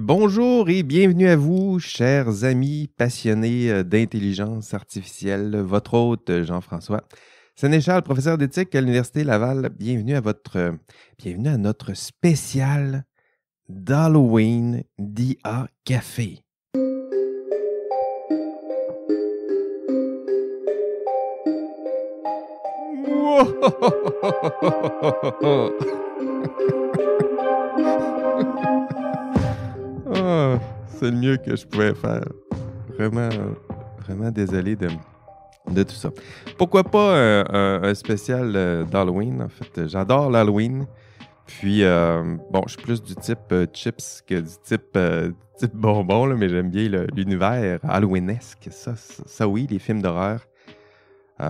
Bonjour et bienvenue à vous, chers amis passionnés d'intelligence artificielle. Votre hôte, Jean-François Sénéchal, professeur d'éthique à l'Université Laval. Bienvenue à notre spécial d'Halloween d'IA Café. Oh, c'est le mieux que je pouvais faire. Vraiment, vraiment désolé de tout ça. Pourquoi pas un spécial d'Halloween? En fait, j'adore l'Halloween. Puis, bon, je suis plus du type chips que du type bonbon, là, mais j'aime bien l'univers Halloweenesque. Ça, oui, les films d'horreur,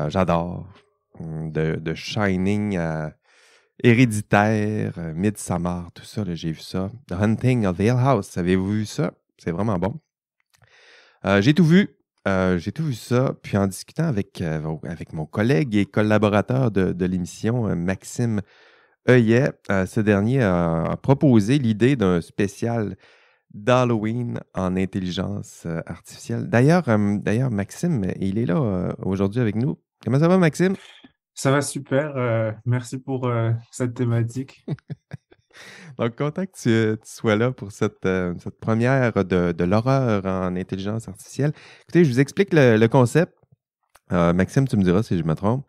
j'adore. De Shining à Héréditaire, Midsommar, tout ça, là, j'ai vu ça. The Hunting of Hill House, avez-vous vu ça? C'est vraiment bon. J'ai tout vu. J'ai tout vu ça. Puis en discutant avec mon collègue et collaborateur de l'émission, Maxime Heuillet, ce dernier a proposé l'idée d'un spécial d'Halloween en intelligence artificielle. D'ailleurs, Maxime, il est là aujourd'hui avec nous. Comment ça va, Maxime? Ça va super. Merci pour cette thématique. Donc, content que tu sois là pour cette première de l'horreur en intelligence artificielle. Écoutez, je vous explique le concept. Maxime, tu me diras si je me trompe.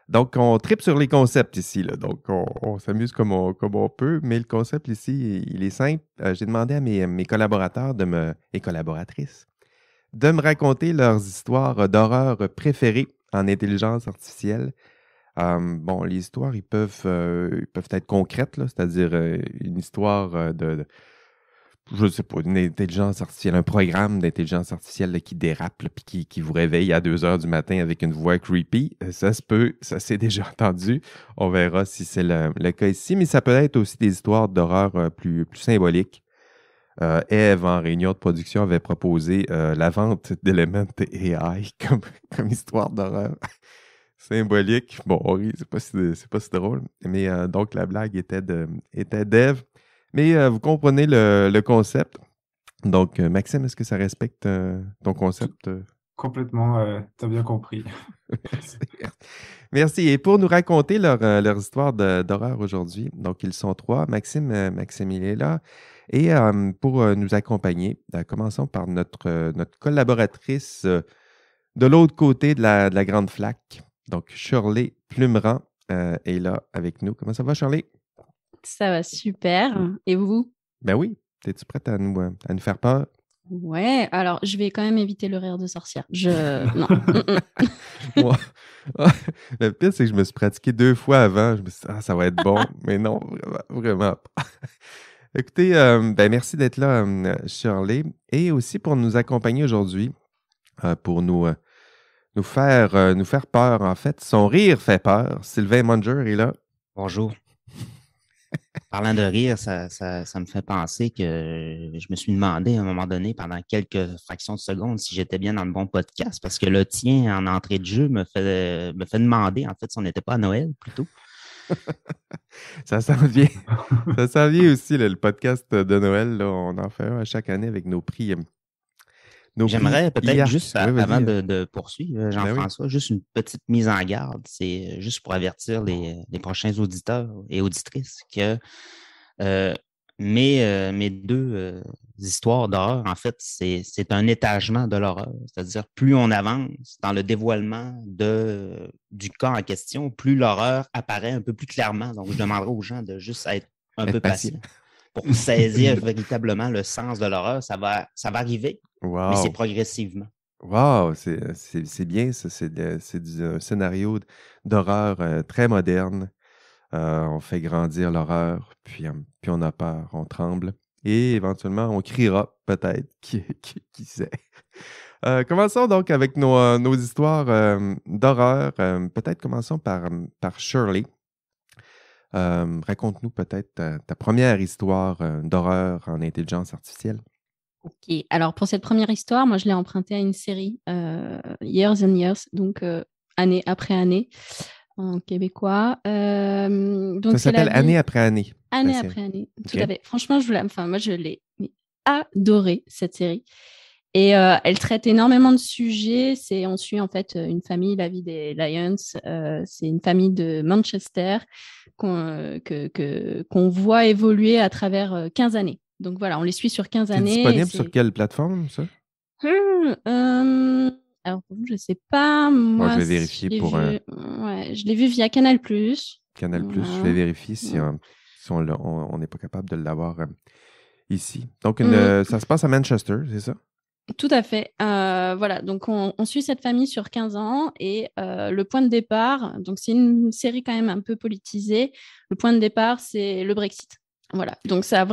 Donc, on tripe sur les concepts ici, là. Donc, on s'amuse comme on peut, mais le concept ici, il est simple. J'ai demandé à mes collaborateurs et collaboratrices de me raconter leurs histoires d'horreur préférées en intelligence artificielle. Bon, les histoires, ils peuvent être concrètes, là, c'est-à-dire une histoire je ne sais pas, une intelligence artificielle, un programme d'intelligence artificielle là, qui dérape, là, puis qui vous réveille à 2 heures du matin avec une voix creepy. Ça se peut, ça s'est déjà entendu. On verra si c'est le cas ici, mais ça peut être aussi des histoires d'horreur plus symboliques. Eve, en réunion de production, avait proposé la vente d'éléments AI comme histoire d'horreur symbolique. Bon, on rit, c'est pas si drôle. Mais donc, la blague était d'Eve. Mais vous comprenez le concept. Donc, Maxime, est-ce que ça respecte ton Tout- concept? Complètement, tu as bien compris. Merci. Merci. Et pour nous raconter leur histoire d'horreur aujourd'hui, donc ils sont trois. Maxime, il est là. Et pour nous accompagner, commençons par notre collaboratrice de l'autre côté de la grande flaque. Donc, Shirley Plumerand est là avec nous. Comment ça va, Shirley? Ça va super. Et vous? Ben oui. Es-tu prête à nous faire peur? Ouais, alors je vais quand même éviter le rire de sorcière. Non. Moi, le pire, c'est que je me suis pratiqué 2 fois avant. Je me suis dit, ah, ça va être bon. Mais non, vraiment, vraiment pas. Écoutez, ben merci d'être là, Shirley. Et aussi pour nous accompagner aujourd'hui, pour nous faire peur, en fait. Son rire fait peur. Sylvain Munger est là. Bonjour. Parlant de rire, ça me fait penser que je me suis demandé à un moment donné, pendant quelques fractions de secondes, si j'étais bien dans le bon podcast, parce que le tien, en entrée de jeu, me fait demander, en fait, si on n'était pas à Noël, plutôt. Ça s'en vient. Ça s'en vient aussi, là, le podcast de Noël. Là, on en fait un à chaque année avec nos prix. J'aimerais peut-être IA. juste, Oui, avant vas-y. de poursuivre, Ben oui. Jean-François, juste une petite mise en garde. C'est juste pour avertir les prochains auditeurs et auditrices que mes deux histoires d'horreur, en fait, c'est un étagement de l'horreur. C'est-à-dire, plus on avance dans le dévoilement du cas en question, plus l'horreur apparaît un peu plus clairement. Donc, je demanderai aux gens de juste être un peu patient. patients pour saisir véritablement le sens de l'horreur. Ça va arriver, mais c'est Wow. progressivement. Wow, c'est bien ça. C'est un scénario d'horreur très moderne. On fait grandir l'horreur, puis on a peur, on tremble. Et éventuellement, on criera, peut-être. Qui sait? Commençons donc avec nos histoires d'horreur. Peut-être commençons par Shirley. Raconte-nous peut-être ta première histoire d'horreur en intelligence artificielle. Ok, alors pour cette première histoire, moi je l'ai empruntée à une série, Years and Years, donc année après année, en québécois. Ça Donc c'est la s'appelle Année vie, après année, la année série. après année, tout OK? à fait. Franchement, moi je l'ai, mais adoré cette série. Et elle traite énormément de sujets. On suit en fait une famille, la vie des Lions. C'est une famille de Manchester qu'on voit évoluer à travers 15 années. Donc voilà, on les suit sur 15 C'est années. disponible sur quelle plateforme, ça? Alors, je ne sais pas. Moi, je vais vérifier je l'ai vu via Canal+. Canal+, je vais vérifier si on n'est pas capable de l'avoir ici. Donc, ça se passe à Manchester, c'est ça? Tout à fait. Voilà, donc on suit cette famille sur 15 ans et le point de départ, donc c'est une série quand même un peu politisée. Le point de départ, c'est le Brexit. Voilà, donc ça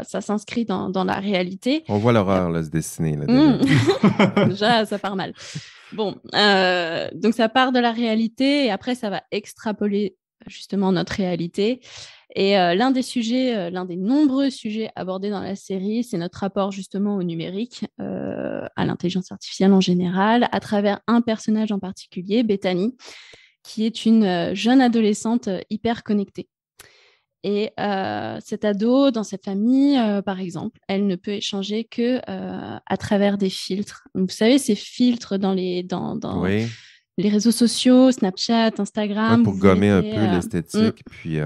s'inscrit dans la réalité. On voit l'horreur se dessiner. Là, déjà, ça part mal. Bon, donc ça part de la réalité et après, ça va extrapoler justement notre réalité. Et l'un des nombreux sujets abordés dans la série, c'est notre rapport justement au numérique, à l'intelligence artificielle en général, à travers un personnage en particulier, Bethany, qui est une jeune adolescente hyper connectée. Et cette ado, dans cette famille, par exemple, elle ne peut échanger que à travers des filtres. Donc, vous savez, ces filtres dans les réseaux sociaux, Snapchat, Instagram. Pour gommer un peu l'esthétique, puis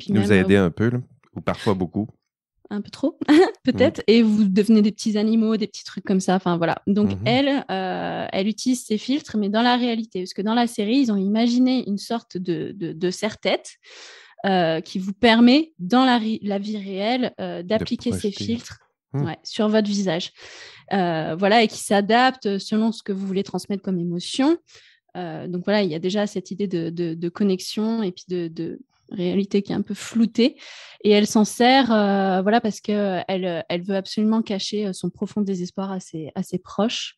nous aider un peu, là, ou parfois beaucoup. Un peu trop, peut-être. Et vous devenez des petits animaux, des petits trucs comme ça. Enfin, voilà. Donc, elle utilise ces filtres, mais dans la réalité. Parce que dans la série, ils ont imaginé une sorte de serre-tête qui vous permet, dans la vie réelle, d'appliquer ces filtres sur votre visage. Voilà, et qui s'adapte selon ce que vous voulez transmettre comme émotion. Donc voilà, il y a déjà cette idée de connexion et puis de réalité qui est un peu floutée. Et elle s'en sert parce qu'elle veut absolument cacher son profond désespoir à ses proches.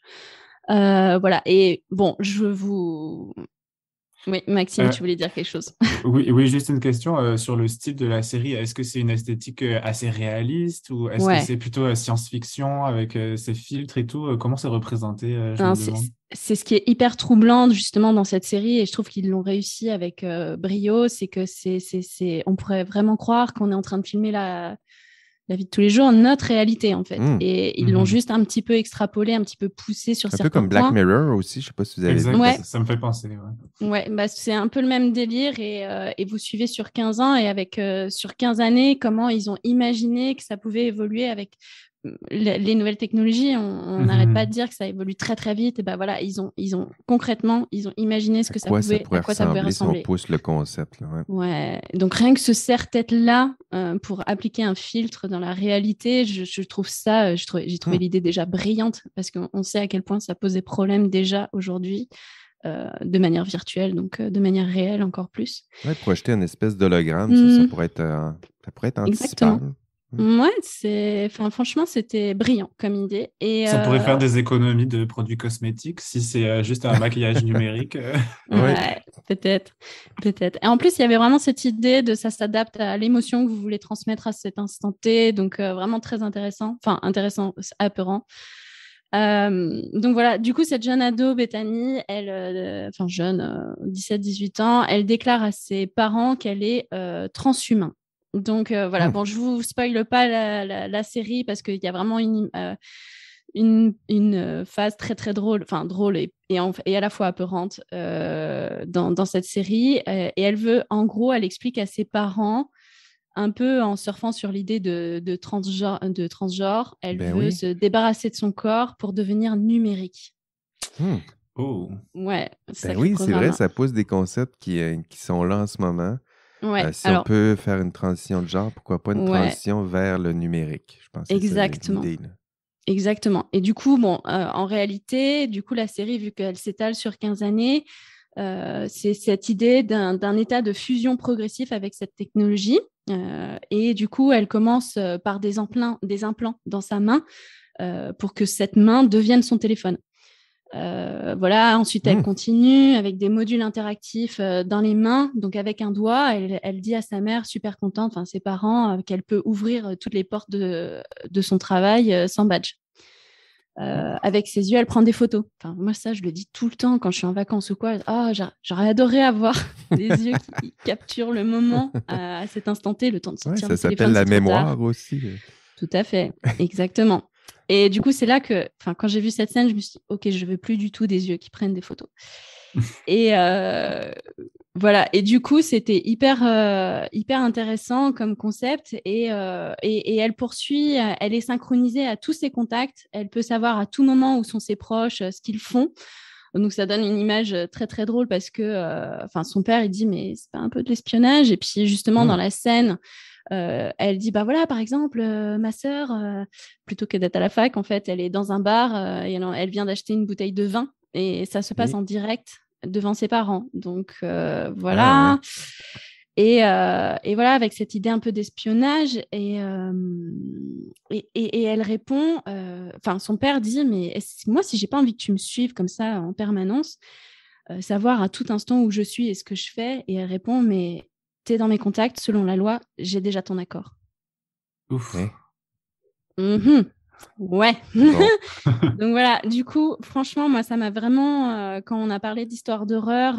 Voilà, et bon, Oui, Maxime, tu voulais dire quelque chose? Oui, juste une question sur le style de la série. Est-ce que c'est une esthétique assez réaliste ou est-ce que c'est plutôt science-fiction avec ses filtres et tout? Comment c'est représenté, je me demande. C'est ce qui est hyper troublant justement dans cette série et je trouve qu'ils l'ont réussi avec brio, c'est que on pourrait vraiment croire qu'on est en train de filmer la vie de tous les jours, notre réalité en fait. Et ils l'ont juste un petit peu extrapolé, un petit peu poussé sur certains points. Un peu comme Black Mirror aussi, je ne sais pas si vous avez vu. Ça me fait penser. Ouais, c'est un peu le même délire et vous suivez sur 15 ans et avec sur 15 années, comment ils ont imaginé que ça pouvait évoluer avec les nouvelles technologies. On n'arrête pas de dire que ça évolue très très vite. Et ben voilà, ils ont concrètement, ils ont imaginé à quoi ça pouvait ressembler. Si on pousse le concept. Là, ouais. Donc rien que ce serre-tête-là pour appliquer un filtre dans la réalité, je trouve ça, j'ai trouvé l'idée déjà brillante parce qu'on sait à quel point ça posait problème déjà aujourd'hui. De manière virtuelle, donc de manière réelle encore plus. Ouais, projeter une espèce d'hologramme, ça pourrait être anticipable. Ouais, franchement, c'était brillant comme idée. Et, ça pourrait faire des économies de produits cosmétiques si c'est juste un maquillage numérique. Ouais, peut-être. Et en plus, il y avait vraiment cette idée de ça s'adapte à l'émotion que vous voulez transmettre à cet instant T, donc vraiment très intéressant. Enfin, intéressant, apeurant. Donc voilà, du coup, cette jeune ado, Bethany, elle, 17-18 ans, elle déclare à ses parents qu'elle est transhumain. Donc voilà, bon, je vous spoile pas la série parce qu'il y a vraiment une phase très très drôle, enfin drôle et à la fois apeurante dans cette série. Et elle explique à ses parents, un peu en surfant sur l'idée de transgenre, elle veut se débarrasser de son corps pour devenir numérique. Oh. Ouais, c'est vrai, ça pose des concepts qui sont là en ce moment. Ouais, on peut faire une transition de genre, pourquoi pas une transition vers le numérique? Je pense que exactement. c'est l'idée. Exactement. Et du coup, en réalité, la série, vu qu'elle s'étale sur 15 années, c'est cette idée d'un état de fusion progressif avec cette technologie. Et du coup, elle commence par des implants dans sa main pour que cette main devienne son téléphone. Voilà. Ensuite, elle continue avec des modules interactifs dans les mains. Donc, avec un doigt, elle dit à sa mère, super contente, enfin ses parents, qu'elle peut ouvrir toutes les portes de son travail sans badge. Avec ses yeux, elle prend des photos. Enfin, moi, ça, je le dis tout le temps quand je suis en vacances ou quoi. J'aurais adoré avoir des yeux qui capturent le moment à cet instant T, le temps de sortir le téléphone. Ça s'appelle la mémoire aussi. Tout à fait, exactement. Et du coup, c'est là que, quand j'ai vu cette scène, je me suis dit, OK, je veux plus du tout des yeux qui prennent des photos. Et voilà. Et du coup, c'était hyper intéressant comme concept. Et elle poursuit, elle est synchronisée à tous ses contacts. Elle peut savoir à tout moment où sont ses proches, ce qu'ils font. Donc, ça donne une image très, très drôle parce que son père, il dit, mais c'est pas un peu de l'espionnage? Et puis, justement, dans la scène, elle dit, bah voilà, par exemple, ma sœur, plutôt que d'être à la fac, en fait, elle est dans un bar et elle vient d'acheter une bouteille de vin et ça se passe en direct devant ses parents. Donc, voilà. Et voilà, avec cette idée un peu d'espionnage. Et elle répond, son père dit, mais moi, si j'ai pas envie que tu me suives comme ça en permanence, savoir à tout instant où je suis et ce que je fais. Et elle répond, mais t'es dans mes contacts, selon la loi, j'ai déjà ton accord. Ouf. Ouais. Ouais. Bon. Donc voilà, du coup, franchement, moi, ça m'a vraiment, quand on a parlé d'histoire d'horreur,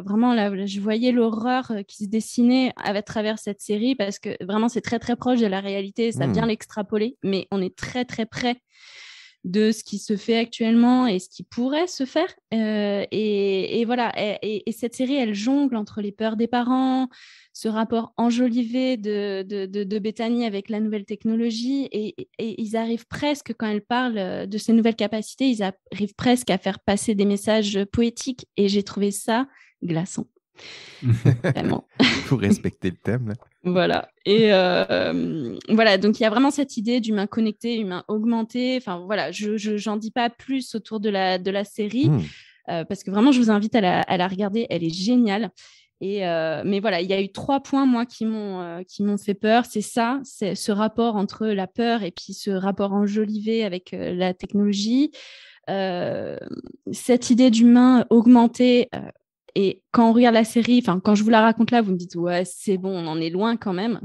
vraiment, là, je voyais l'horreur qui se dessinait à travers cette série parce que vraiment, c'est très, très proche de la réalité. Ça vient l'extrapoler, mais on est très, très près de ce qui se fait actuellement et ce qui pourrait se faire. Et voilà, et cette série, elle jongle entre les peurs des parents, ce rapport enjolivé de Bethany avec la nouvelle technologie, et ils arrivent presque, quand elle parle de ces nouvelles capacités, ils arrivent presque à faire passer des messages poétiques, et j'ai trouvé ça glaçant. Vraiment. Il faut respecter le thème, là. Voilà. Et voilà, donc il y a vraiment cette idée d'humain connecté, humain augmenté. Enfin voilà, j'en dis pas plus autour de la série parce que vraiment je vous invite à la regarder, elle est géniale. Et mais voilà, il y a eu 3 points moi qui m'ont fait peur. C'est ce rapport entre la peur et puis ce rapport enjolivé avec la technologie. Cette idée d'humain augmenté. Et quand on regarde la série, quand je vous la raconte là, vous me dites, ouais, c'est bon, on en est loin quand même.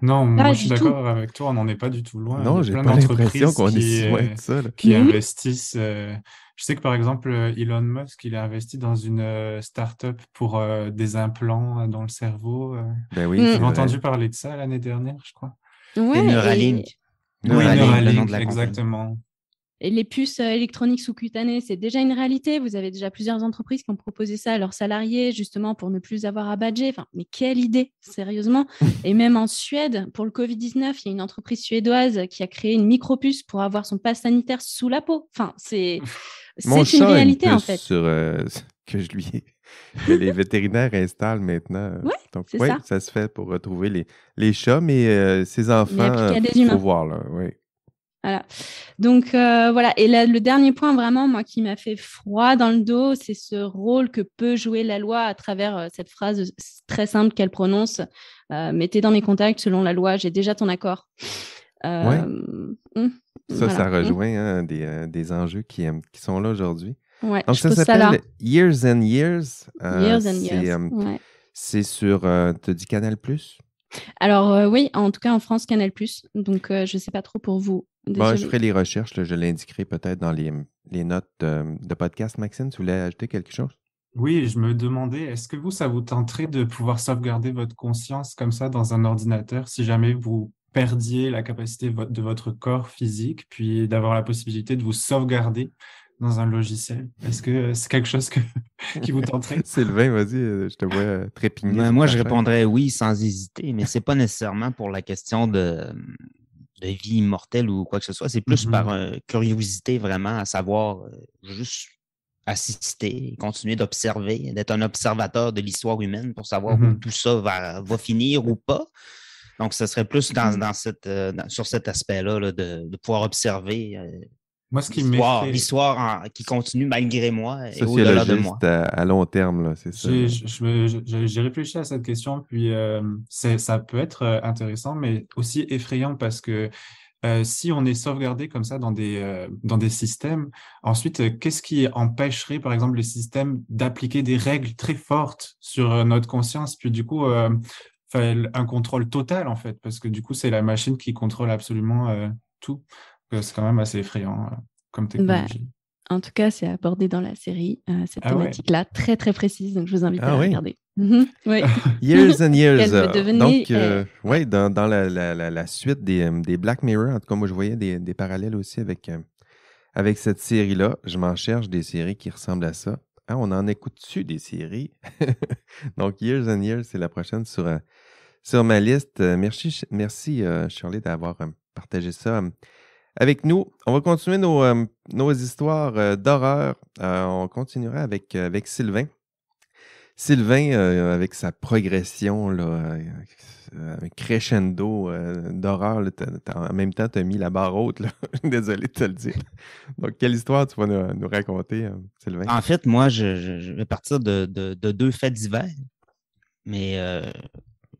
Non, moi je suis d'accord avec toi, on n'en est pas du tout loin. Non, il y a j'ai plein pas l'impression d'entreprises qu'on est si loin de ça. qui investissent. Je sais que par exemple, Elon Musk, il a investi dans une start-up pour des implants dans le cerveau. Ben oui, J'avais entendu parler de ça l'année dernière, je crois. Ouais, Neuralink. Oui, Neuralink, le nom Neuralink, de la exactement. Et les puces électroniques sous-cutanées, c'est déjà une réalité. Vous avez déjà plusieurs entreprises qui ont proposé ça à leurs salariés, justement, pour ne plus avoir à badger. Mais quelle idée, sérieusement. Et même en Suède, pour le Covid-19, il y a une entreprise suédoise qui a créé une micropuce pour avoir son pass sanitaire sous la peau. C'est une réalité, en fait. Que que les vétérinaires installent maintenant. Ouais, donc, c'est ça. Ça se fait pour retrouver les chats, mais ses enfants, il faut voir, là, oui. Voilà. Donc, voilà. Et là, le dernier point, vraiment, moi, qui m'a fait froid dans le dos, c'est ce rôle que peut jouer la loi à travers cette phrase très simple qu'elle prononce. Mettez dans mes contacts, selon la loi, j'ai déjà ton accord. Ça rejoint des enjeux qui sont là aujourd'hui. Ouais, donc, ça s'appelle Years and Years. Years and Years. C'est sur, tu as dit Canal+? Alors, oui, en tout cas, en France, Canal+. Donc, je ne sais pas trop pour vous. Bon, je ferai les recherches, là, je l'indiquerai peut-être dans les notes de podcast. Maxime, tu voulais ajouter quelque chose? Oui, je me demandais, est-ce que ça vous tenterait de pouvoir sauvegarder votre conscience comme ça dans un ordinateur si jamais vous perdiez la capacité de votre corps physique, puis d'avoir la possibilité de vous sauvegarder dans un logiciel? Est-ce que c'est quelque chose qui vous tenterait? Sylvain, vas-y, je te vois trépigner. Moi, je répondrais oui sans hésiter, mais c'est pas nécessairement pour la question de vie immortelle ou quoi que ce soit. C'est plus par curiosité vraiment à savoir juste assister, continuer d'observer, d'être un observateur de l'histoire humaine pour savoir où tout ça va finir ou pas. Donc, ce serait plus sur cet aspect-là là, de pouvoir observer moi, ce qui l'histoire qui continue malgré moi et au-delà de moi. À long terme, là, c'est ça. J'ai réfléchi à cette question, puis ça peut être intéressant, mais aussi effrayant parce que si on est sauvegardé comme ça dans des systèmes, ensuite, qu'est-ce qui empêcherait, par exemple, les systèmes d'appliquer des règles très fortes sur notre conscience, puis du coup, un contrôle total, en fait, parce que du coup, c'est la machine qui contrôle absolument tout. C'est quand même assez effrayant comme technologie. En tout cas, c'est abordé dans la série, cette Ah ouais. thématique-là, très très précise. Donc, je vous invite à Ah la oui? regarder. Oui. Years and Years. Qu'elle veut devenir, Donc, ouais, dans la suite des Black Mirror, en tout cas, moi, je voyais des parallèles aussi avec cette série-là. Je m'en cherche des séries qui ressemblent à ça. Ah, on en écoute-tu des séries? Donc, Years and Years, c'est la prochaine sur ma liste. Merci Shirley, d'avoir partagé ça avec nous. On va continuer nos histoires d'horreur. On continuera avec Sylvain. Sylvain, avec sa progression, là, un crescendo d'horreur, là, en même temps, tu as mis la barre haute. Là. Désolé de te le dire. Donc, quelle histoire tu vas nous raconter, Sylvain? En fait, moi, je vais partir de 2 faits divers, mais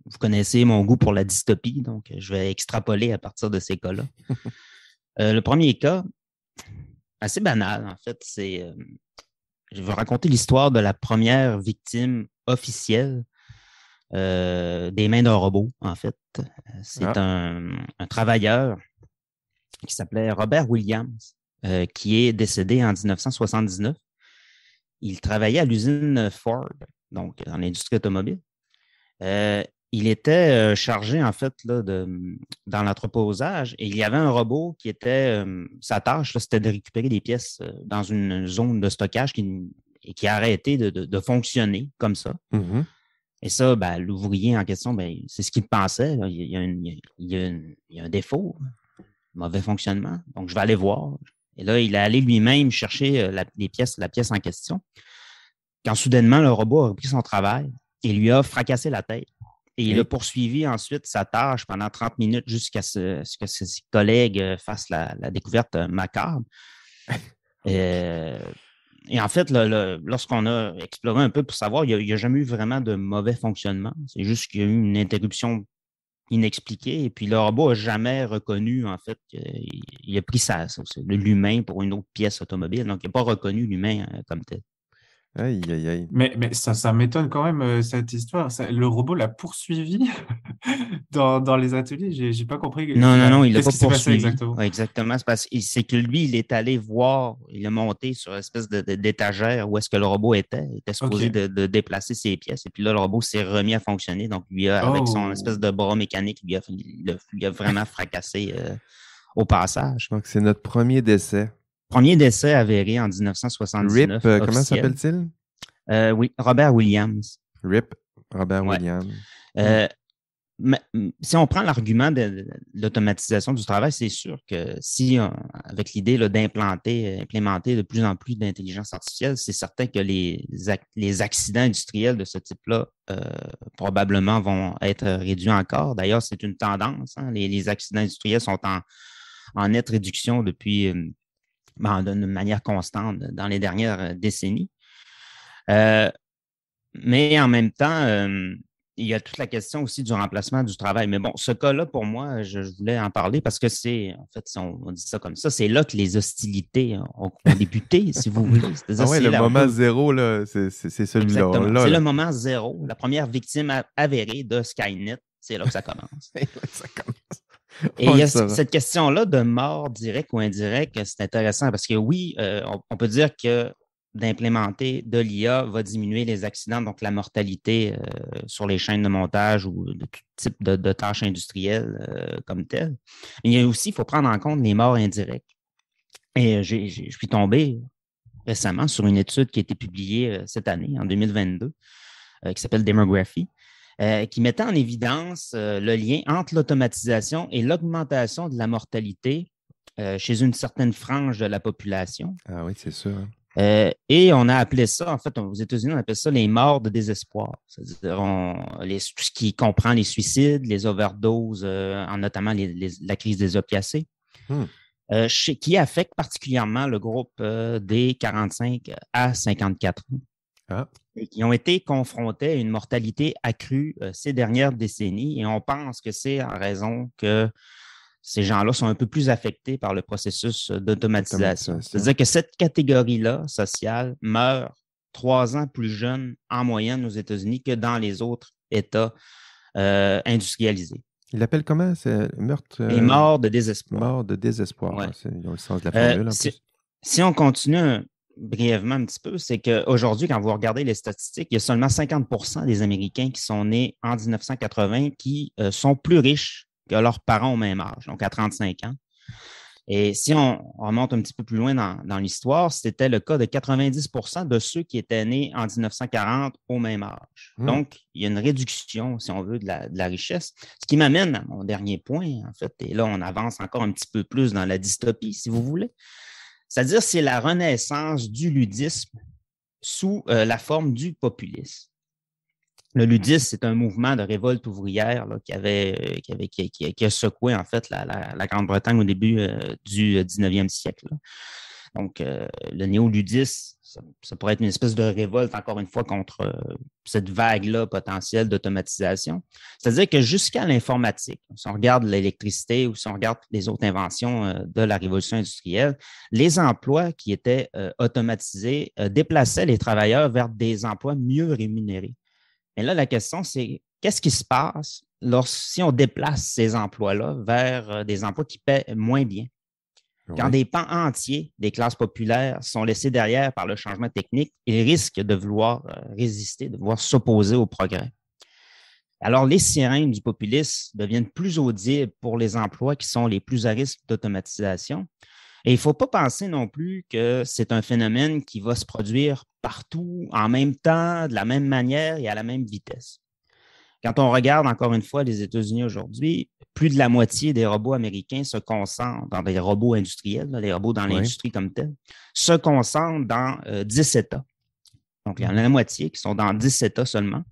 vous connaissez mon goût pour la dystopie, donc je vais extrapoler à partir de ces cas-là. Le premier cas, assez banal, en fait, c'est... je vais raconter l'histoire de la première victime officielle des mains d'un robot, en fait. C'est un travailleur qui s'appelait Robert Williams, qui est décédé en 1979. Il travaillait à l'usine Ford, donc dans l'industrie automobile. Il était chargé, en fait, là, dans l'entreposage, et il y avait un robot qui était... sa tâche, là, c'était de récupérer des pièces dans une zone de stockage qui a arrêté de fonctionner comme ça. Mm-hmm. Et ça, ben, l'ouvrier en question, ben, c'est ce qu'il pensait. Là. Il y a un défaut, un mauvais fonctionnement. Donc, je vais aller voir. Et là, il est allé lui-même chercher la pièce en question. Quand soudainement, le robot a repris son travail et lui a fracassé la tête. Et il a poursuivi ensuite sa tâche pendant 30 minutes jusqu'à ce que ses collègues fassent la découverte macabre. Et en fait, lorsqu'on a exploré un peu pour savoir, il n'y a jamais eu vraiment de mauvais fonctionnement. C'est juste qu'il y a eu une interruption inexpliquée. Et puis, le robot n'a jamais reconnu, en fait, qu'il a pris l'humain pour une autre pièce automobile. Donc, il n'a pas reconnu l'humain comme tel. Aïe, aïe, aïe. Mais ça m'étonne quand même, cette histoire. Le robot l'a poursuivi dans les ateliers. J'ai pas compris. Non, il l'a Qu'est-ce pas qui s'est passé poursuivi. exactement? Ouais, exactement. C'est que lui, il est allé voir, il a monté sur une espèce d'étagère où est-ce que le robot était. Il était supposé de déplacer ses pièces. Et puis là, le robot s'est remis à fonctionner. Donc, avec son espèce de bras mécanique, lui a vraiment fracassé au passage. Donc, c'est notre premier décès. Premier décès avéré en 1979. RIP, comment s'appelle-t-il? Oui, Robert Williams. RIP, Robert Williams. Si on prend l'argument de l'automatisation du travail, c'est sûr que si, avec l'idée d'implémenter de plus en plus d'intelligence artificielle, c'est certain que les accidents industriels de ce type-là probablement vont être réduits encore. D'ailleurs, c'est une tendance. Hein. Les accidents industriels sont en nette réduction depuis d'une manière constante dans les dernières décennies. Mais en même temps, il y a toute la question aussi du remplacement du travail. Mais bon, ce cas-là, pour moi, je voulais en parler parce que en fait, si on dit ça comme ça, c'est là que les hostilités ont débuté, si vous voulez. Le moment zéro, là, c'est celui-là. Exactement. C'est le moment zéro. La première victime avérée de Skynet, c'est là que ça commence. Et il y a cette question-là de mort directe ou indirecte, c'est intéressant parce que oui, on peut dire que d'implémenter de l'IA va diminuer les accidents, donc la mortalité sur les chaînes de montage ou de tout type de tâches industrielles comme telles. Mais il y a aussi, il faut prendre en compte les morts indirectes. Et je suis tombé récemment sur une étude qui a été publiée cette année, en 2022, qui s'appelle Demography, qui mettait en évidence le lien entre l'automatisation et l'augmentation de la mortalité chez une certaine frange de la population. Ah oui, c'est sûr. Hein. Et on a appelé ça, en fait, aux États-Unis, on appelle ça les morts de désespoir. C'est-à-dire tout ce qui comprend les suicides, les overdoses, notamment la crise des opiacés, qui affecte particulièrement le groupe des 45 à 54 ans. Ah. Et qui ont été confrontés à une mortalité accrue ces dernières décennies. Et on pense que c'est en raison que ces gens-là sont un peu plus affectés par le processus d'automatisation. C'est-à-dire que cette catégorie-là sociale meurt 3 ans plus jeune en moyenne aux États-Unis que dans les autres États industrialisés. Il appelle comment? C'est meurtre? Les morts de désespoir. Mort de désespoir. Ouais. Ils ont le sens de la formule en plus. Si on continue brièvement un petit peu, c'est qu'aujourd'hui, quand vous regardez les statistiques, il y a seulement 50% des Américains qui sont nés en 1980 qui sont plus riches que leurs parents au même âge, donc à 35 ans. Et si on remonte un petit peu plus loin dans l'histoire, c'était le cas de 90% de ceux qui étaient nés en 1940 au même âge. Donc, il y a une réduction, si on veut, de la richesse. Ce qui m'amène à mon dernier point, en fait, et là, on avance encore un petit peu plus dans la dystopie, si vous voulez. C'est-à-dire, c'est la renaissance du ludisme sous la forme du populisme. Le ludisme, c'est un mouvement de révolte ouvrière là, qui a secoué en fait la Grande-Bretagne au début du 19e siècle. Là. Donc, le néoludisme, ça pourrait être une espèce de révolte, encore une fois, contre cette vague-là potentielle d'automatisation. C'est-à-dire que jusqu'à l'informatique, si on regarde l'électricité ou si on regarde les autres inventions de la révolution industrielle, les emplois qui étaient automatisés déplaçaient les travailleurs vers des emplois mieux rémunérés. Mais là, la question, c'est qu'est-ce qui se passe si on déplace ces emplois-là vers des emplois qui paient moins bien? Quand des pans entiers des classes populaires sont laissés derrière par le changement technique, ils risquent de vouloir résister, de vouloir s'opposer au progrès. Alors, les sirènes du populisme deviennent plus audibles pour les emplois qui sont les plus à risque d'automatisation. Et il ne faut pas penser non plus que c'est un phénomène qui va se produire partout, en même temps, de la même manière et à la même vitesse. Quand on regarde encore une fois les États-Unis aujourd'hui, plus de la moitié des robots américains se concentrent dans des robots industriels, là, les robots dans l'industrie comme telle, se concentrent dans 10 États. Donc, il y en a la moitié qui sont dans 10 États seulement.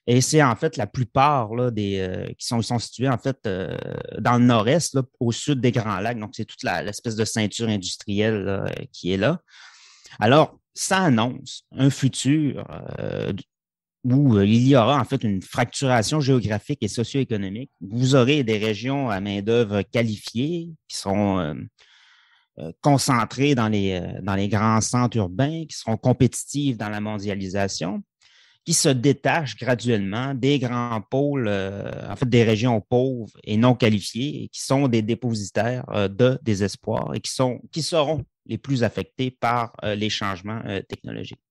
Et c'est en fait la plupart là, qui sont situés en fait dans le nord-est, là, au sud des Grands Lacs. Donc, c'est toute l'espèce de ceinture industrielle là, qui est là. Alors, ça annonce un futur où il y aura en fait une fracturation géographique et socio-économique. Vous aurez des régions à main-d'œuvre qualifiées qui seront concentrées dans les grands centres urbains, qui seront compétitives dans la mondialisation, qui se détachent graduellement des grands pôles, en fait des régions pauvres et non qualifiées, et qui sont des dépositaires de désespoir et qui seront les plus affectés par les changements technologiques.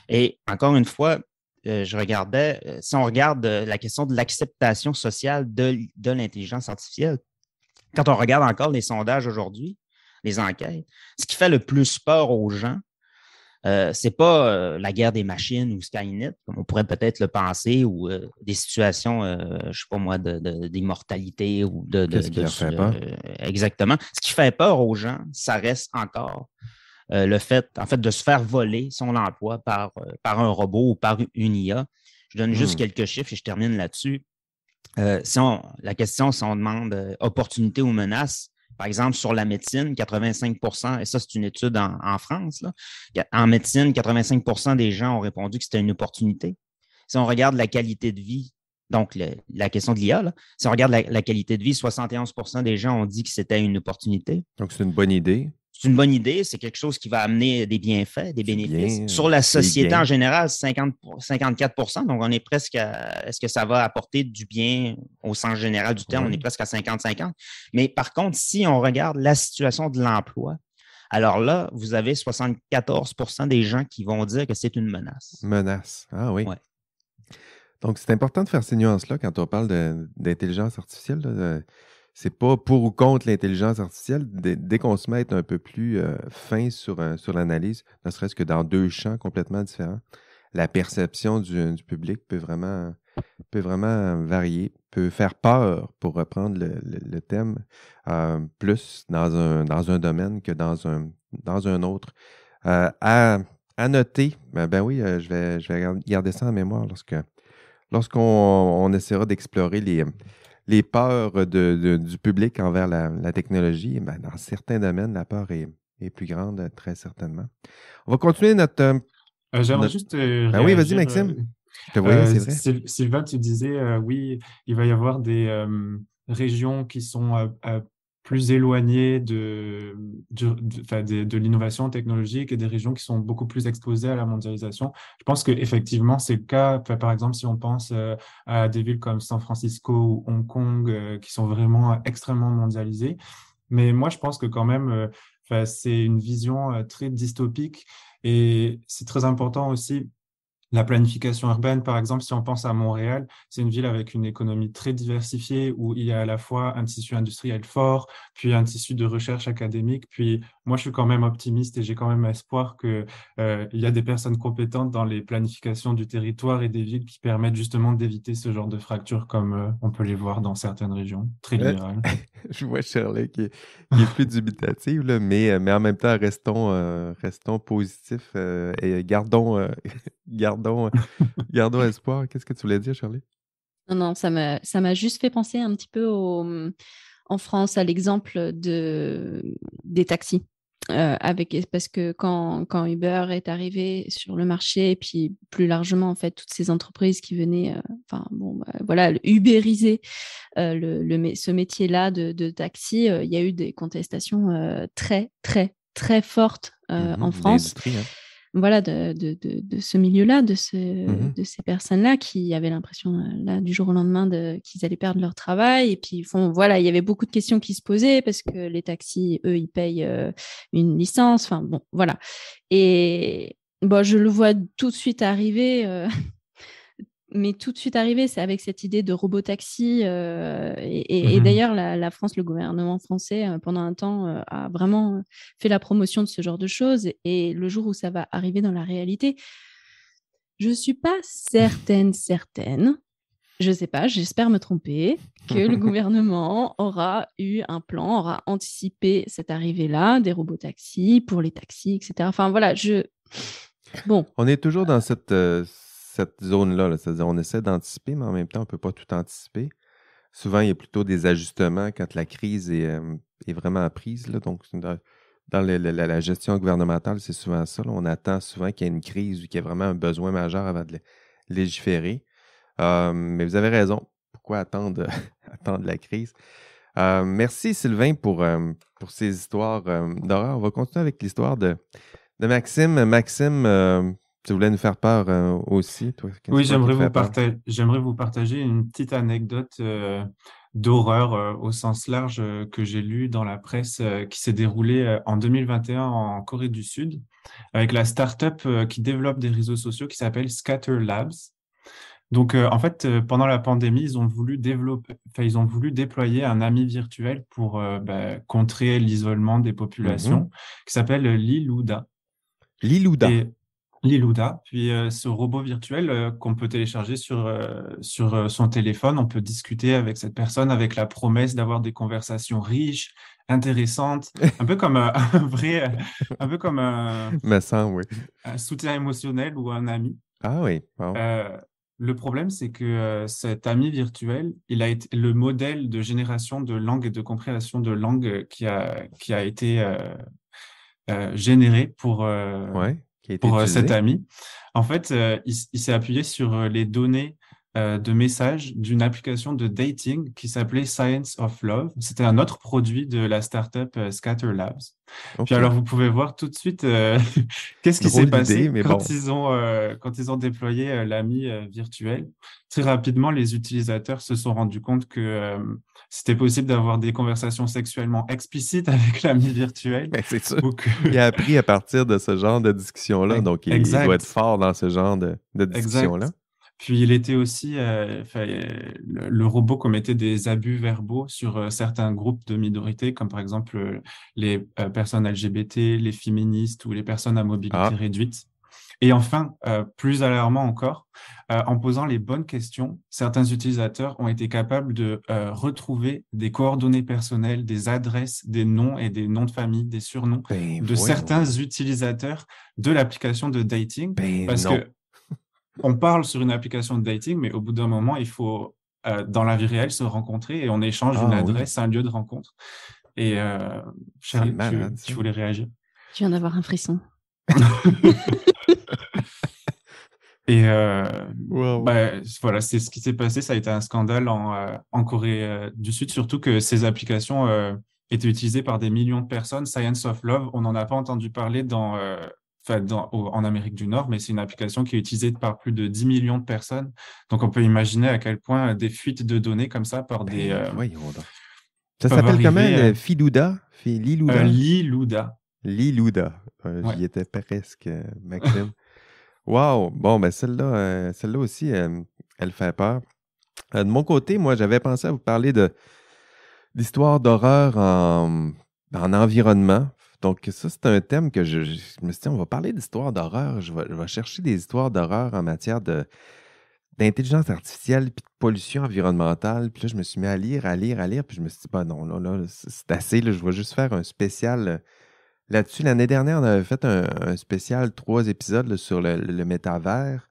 Et encore une fois, je regardais, si on regarde la question de l'acceptation sociale de l'intelligence artificielle, quand on regarde encore les sondages aujourd'hui, les enquêtes, ce qui fait le plus peur aux gens, c'est pas la guerre des machines ou Skynet, comme on pourrait peut-être le penser, ou des situations, je sais pas moi, d'immortalité ou Qu'est-ce qui leur fait peur? Exactement. Ce qui fait peur aux gens, ça reste encore le fait, en fait, de se faire voler son emploi par un robot ou par une IA. Je donne juste quelques chiffres et je termine là-dessus. La question, si on demande opportunité ou menace, par exemple, sur la médecine, 85%, et ça, c'est une étude en France, là, en médecine, 85% des gens ont répondu que c'était une opportunité. Si on regarde la qualité de vie, donc la question de l'IA, là, si on regarde la qualité de vie, 71% des gens ont dit que c'était une opportunité. Donc, c'est une bonne idée. C'est une bonne idée, c'est quelque chose qui va amener des bienfaits, des bénéfices. Sur la société en général, 54%, donc on est presque est-ce que ça va apporter du bien au sens général du terme? On est presque à 50-50. Mais par contre, si on regarde la situation de l'emploi, alors là, vous avez 74% des gens qui vont dire que c'est une menace. Menace, ah oui. Ouais. Donc, c'est important de faire ces nuances-là quand on parle d'intelligence artificielle. Là. C'est pas pour ou contre l'intelligence artificielle. Dès qu'on se met un peu plus fin sur l'analyse, ne serait-ce que dans deux champs complètement différents, la perception du public peut vraiment varier, peut faire peur, pour reprendre le thème, plus dans un domaine que dans un autre. À noter, ben oui, je vais garder ça en mémoire lorsqu'on essaiera d'explorer les peurs du public envers la technologie. Ben, dans certains domaines, la peur est plus grande, très certainement. On va continuer notre... J'aimerais juste ben oui, vas-y, Maxime. Je te voyais, c'est vrai. Sylvain, tu disais, oui, il va y avoir des régions qui sont plus éloignées de l'innovation technologique et des régions qui sont beaucoup plus exposées à la mondialisation. Je pense qu'effectivement, c'est le cas. Par exemple, si on pense à des villes comme San Francisco ou Hong Kong qui sont vraiment extrêmement mondialisées. Mais moi, je pense que quand même, Enfin, c'est une vision très dystopique et c'est très important aussi. La planification urbaine, par exemple, si on pense à Montréal, c'est une ville avec une économie très diversifiée où il y a à la fois un tissu industriel fort, puis un tissu de recherche académique. Puis moi, je suis quand même optimiste et j'ai quand même espoir que il y a des personnes compétentes dans les planifications du territoire et des villes qui permettent justement d'éviter ce genre de fractures comme on peut les voir dans certaines régions très libérales. Je vois Shirley qui est plus dubitative, là, mais en même temps, restons positifs et gardons espoir. Qu'est-ce que tu voulais dire, Shirley? Non, ça m'a juste fait penser un petit peu en France à l'exemple des taxis. Parce que quand Uber est arrivé sur le marché, et puis plus largement, en fait, toutes ces entreprises qui venaient, voilà, ubériser ce métier-là de taxi, il y a eu des contestations très, très, très fortes en France. L'industrie, hein. Voilà, de ce milieu-là, de ces personnes-là qui avaient l'impression, là, du jour au lendemain, qu'ils allaient perdre leur travail. Et puis, voilà, il y avait beaucoup de questions qui se posaient parce que les taxis, eux, ils payent une licence. Enfin, bon, voilà. Et bon, je le vois tout de suite arriver. Mais tout de suite arrivé, c'est avec cette idée de robot-taxi. Et d'ailleurs, la France, le gouvernement français, pendant un temps, a vraiment fait la promotion de ce genre de choses. Et le jour où ça va arriver dans la réalité, je ne suis pas certaine, je ne sais pas, j'espère me tromper, que le gouvernement aura eu un plan, aura anticipé cette arrivée-là, des robots-taxis pour les taxis, etc. Enfin, voilà, Bon. On est toujours dans cette zone-là, là. C'est-à-dire on essaie d'anticiper, mais en même temps, on ne peut pas tout anticiper. Souvent, il y a plutôt des ajustements quand la crise est vraiment prise, là. Donc, dans la gestion gouvernementale, c'est souvent ça, là. On attend souvent qu'il y ait une crise ou qu'il y ait vraiment un besoin majeur avant de légiférer. Mais vous avez raison. Pourquoi attendre la crise? Merci, Sylvain, pour ces histoires d'horreur. On va continuer avec l'histoire de Maxime. Maxime, tu voulais nous faire part aussi, toi? Oui, j'aimerais vous partager une petite anecdote d'horreur au sens large que j'ai lue dans la presse qui s'est déroulée en 2021 en Corée du Sud avec la start-up qui développe des réseaux sociaux qui s'appelle Scatter Labs. Donc, en fait, pendant la pandémie, ils ont voulu déployer un ami virtuel pour contrer l'isolement des populations qui s'appelle Liluda. Liluda. Puis ce robot virtuel qu'on peut télécharger sur son téléphone, on peut discuter avec cette personne avec la promesse d'avoir des conversations riches, intéressantes, un peu comme un peu comme un soutien émotionnel ou un ami. Ah oui. Wow. Le problème, c'est que cet ami virtuel, il a été le modèle de génération de langue et de compréhension de langue qui a été généré pour cet ami. En fait, il s'est appuyé sur les données de messages d'une application de dating qui s'appelait Science of Love. C'était un autre produit de la startup Scatter Labs. Okay. Puis alors, vous pouvez voir tout de suite qu'est-ce qui s'est passé quand ils ont déployé l'ami virtuel. Très rapidement, les utilisateurs se sont rendus compte que c'était possible d'avoir des conversations sexuellement explicites avec l'ami virtuel. C'est sûr. Il a appris à partir de ce genre de discussion-là, donc il doit être fort dans ce genre de discussion-là. Puis il était aussi, le robot commettait des abus verbaux sur certains groupes de minorités, comme par exemple les personnes LGBT, les féministes ou les personnes à mobilité réduite. Et enfin, plus alarmant encore, en posant les bonnes questions, certains utilisateurs ont été capables de retrouver des coordonnées personnelles, des adresses, des noms et des noms de famille, des surnoms certains utilisateurs de l'application de dating. Parce que on parle sur une application de dating, mais au bout d'un moment, il faut, dans la vie réelle, se rencontrer et on échange une adresse, un lieu de rencontre. Et Charlie, tu voulais réagir? Je viens d'avoir un frisson. Et voilà, c'est ce qui s'est passé. Ça a été un scandale en Corée du Sud, surtout que ces applications étaient utilisées par des millions de personnes. Science of Love, on n'en a pas entendu parler en Amérique du Nord, mais c'est une application qui est utilisée par plus de 10 millions de personnes. Donc, on peut imaginer à quel point des fuites de données comme ça par Ça peuvent s'appelle comment? arriver. Filouda? Lilouda? Lilouda. Lilouda. Ouais. J'y étais presque, Maxime. Wow! Bon, ben celle-là aussi, elle fait peur. De mon côté, moi, j'avais pensé à vous parler d'histoires d'horreur en environnement. Donc, ça, c'est un thème que je me suis dit, on va parler d'histoires d'horreur. Je vais chercher des histoires d'horreur en matière d'intelligence artificielle puis de pollution environnementale. Puis là, je me suis mis à lire. Puis je me suis dit, bah non, là, c'est assez. Là, je vais juste faire un spécial là-dessus. L'année dernière, on avait fait un spécial 3 épisodes là, sur le métavers.